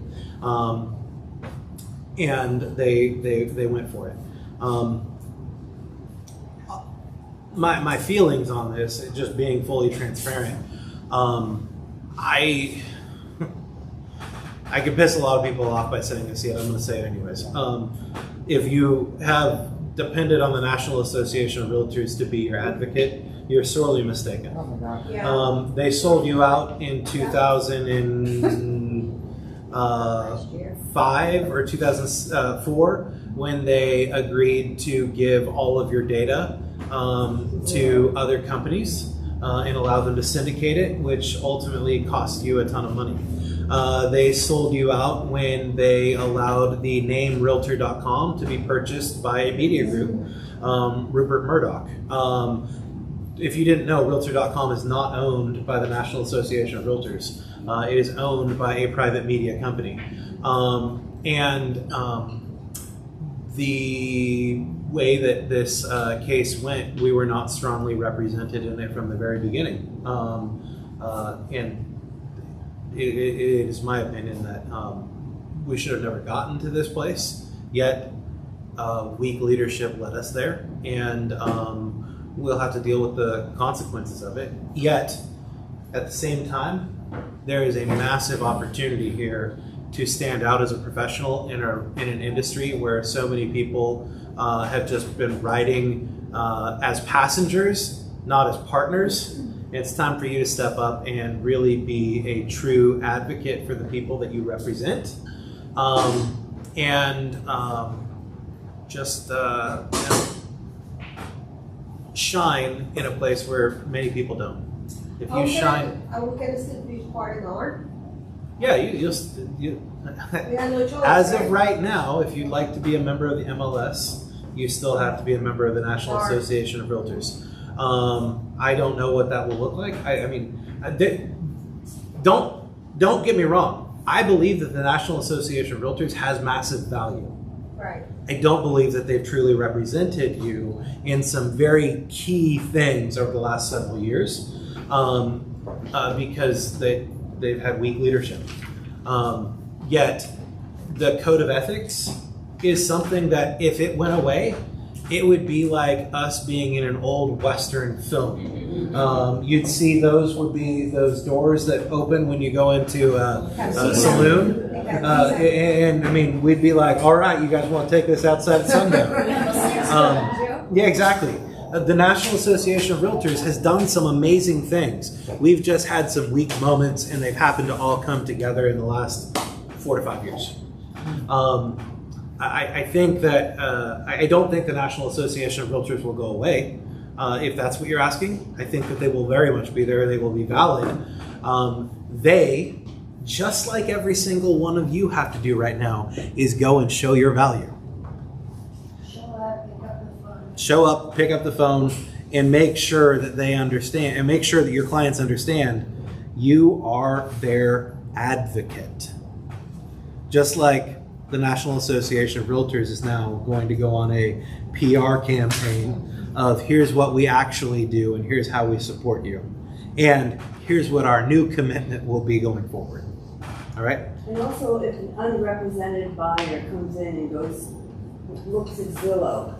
And they went for it. My feelings on this, just being fully transparent, I could piss a lot of people off by saying this, yet I'm going to say it anyways. If you have depended on the National Association of Realtors to be your advocate, you're sorely mistaken. Oh my God. Yeah. They sold you out in 2005 or 2004 when they agreed to give all of your data to other companies and allow them to syndicate it, which ultimately cost you a ton of money. They sold you out when they allowed the name Realtor.com to be purchased by a media group, Rupert Murdoch. If you didn't know, Realtor.com is not owned by the National Association of Realtors. It is owned by a private media company. The way that this case went, we were not strongly represented in it from the very beginning. And it is my opinion that we should have never gotten to this place, yet weak leadership led us there, and we'll have to deal with the consequences of it. Yet, at the same time, there is a massive opportunity here to stand out as a professional in an industry where so many people have just been riding as passengers, not as partners. It's time for you to step up and really be a true advocate for the people that you represent, shine in a place where many people don't. If you shine, are we gonna still be part of art? yeah, you We have no choice. as of right now, if you'd like to be a member of the MLS, you still have to be a member of the National Association of Realtors. I don't know what that will look like. Don't get me wrong. I believe that the National Association of Realtors has massive value. Right. I don't believe that they've truly represented you in some very key things over the last several years, because they've had weak leadership. Yet, the code of ethics is something that if it went away, it would be like us being in an old Western film. You'd see those would be those doors that open when you go into a saloon. And I mean, we'd be like, all right, you guys want to take this outside at sundown? Yeah, exactly. The National Association of Realtors has done some amazing things. We've just had some weak moments, and they've happened to all come together in the last 4 to 5 years. I think that I don't think the National Association of Realtors will go away. If that's what you're asking, I think that they will very much be there. They will be valid. They, just like every single one of you have to do right now, is go and show your value. Show up, pick up the phone, and make sure that they understand, and make sure that your clients understand you are their advocate. Just like the National Association of Realtors is now going to go on a PR campaign of here's what we actually do and here's how we support you. And here's what our new commitment will be going forward. All right? And also, if an unrepresented buyer comes in and looks at Zillow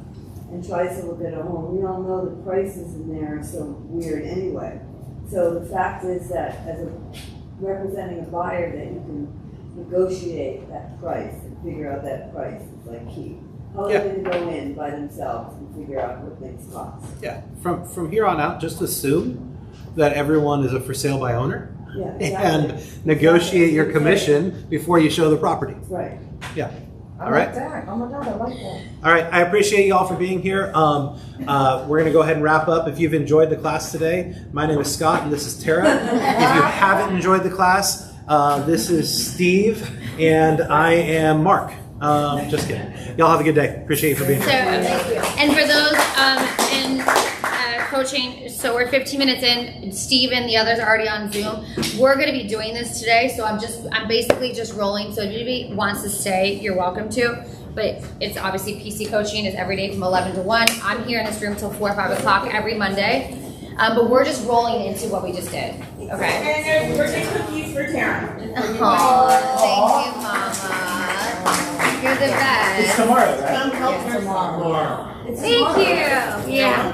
and tries to look at a home, we all know the prices in there are so weird anyway. So the fact is that as a representing a buyer, that you can negotiate that price and figure out that price is like key. How are they going to go in by themselves and figure out what things cost? Yeah, from here on out, just assume that everyone is a for sale by owner. Yeah, exactly. And negotiate your commission before you show the property. Right. Yeah. I All right. like that. Oh my God, I like that. All right. I appreciate you all for being here. We're going to go ahead and wrap up. If you've enjoyed the class today, my name is Scott and this is Tara. If you haven't enjoyed the class, this is Steve and I am Mark. Just kidding. Y'all have a good day. Appreciate you for being here. And for those in coaching, so we're 15 minutes in. Steve and the others are already on Zoom. We're going to be doing this today, so I'm basically just rolling. So if anybody wants to stay, you're welcome to. But it's obviously PC coaching is every day from 11 to 1. I'm here in this room till 4 or 5 o'clock every Monday. But we're just rolling into what we just did. Okay. And there's birthday cookies for Tara. Oh, thank you, Mama. You're the best. It's tomorrow, right? Come help tomorrow. Thank you. Yeah.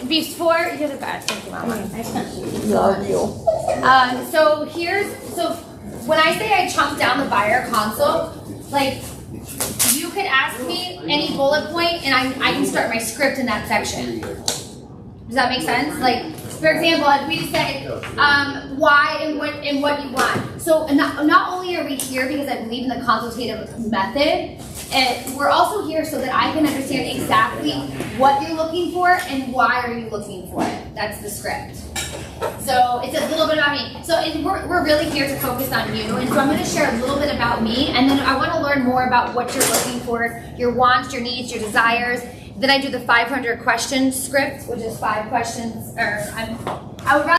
Before you're the best. Thank you, Mama. Love you. So when I say I chunk down the buyer console, like you could ask me any bullet point and I can start my script in that section. Does that make sense? Like, for example, if we say why and what you want. So not only are we here because I believe in the consultative method, we're also here so that I can understand exactly what you're looking for and why are you looking for it. That's the script. So it's a little bit about me. So we're really here to focus on you. And so I'm going to share a little bit about me. And then I want to learn more about what you're looking for, your wants, your needs, your desires. Then I do the 500 question script, which is 5 questions. I would rather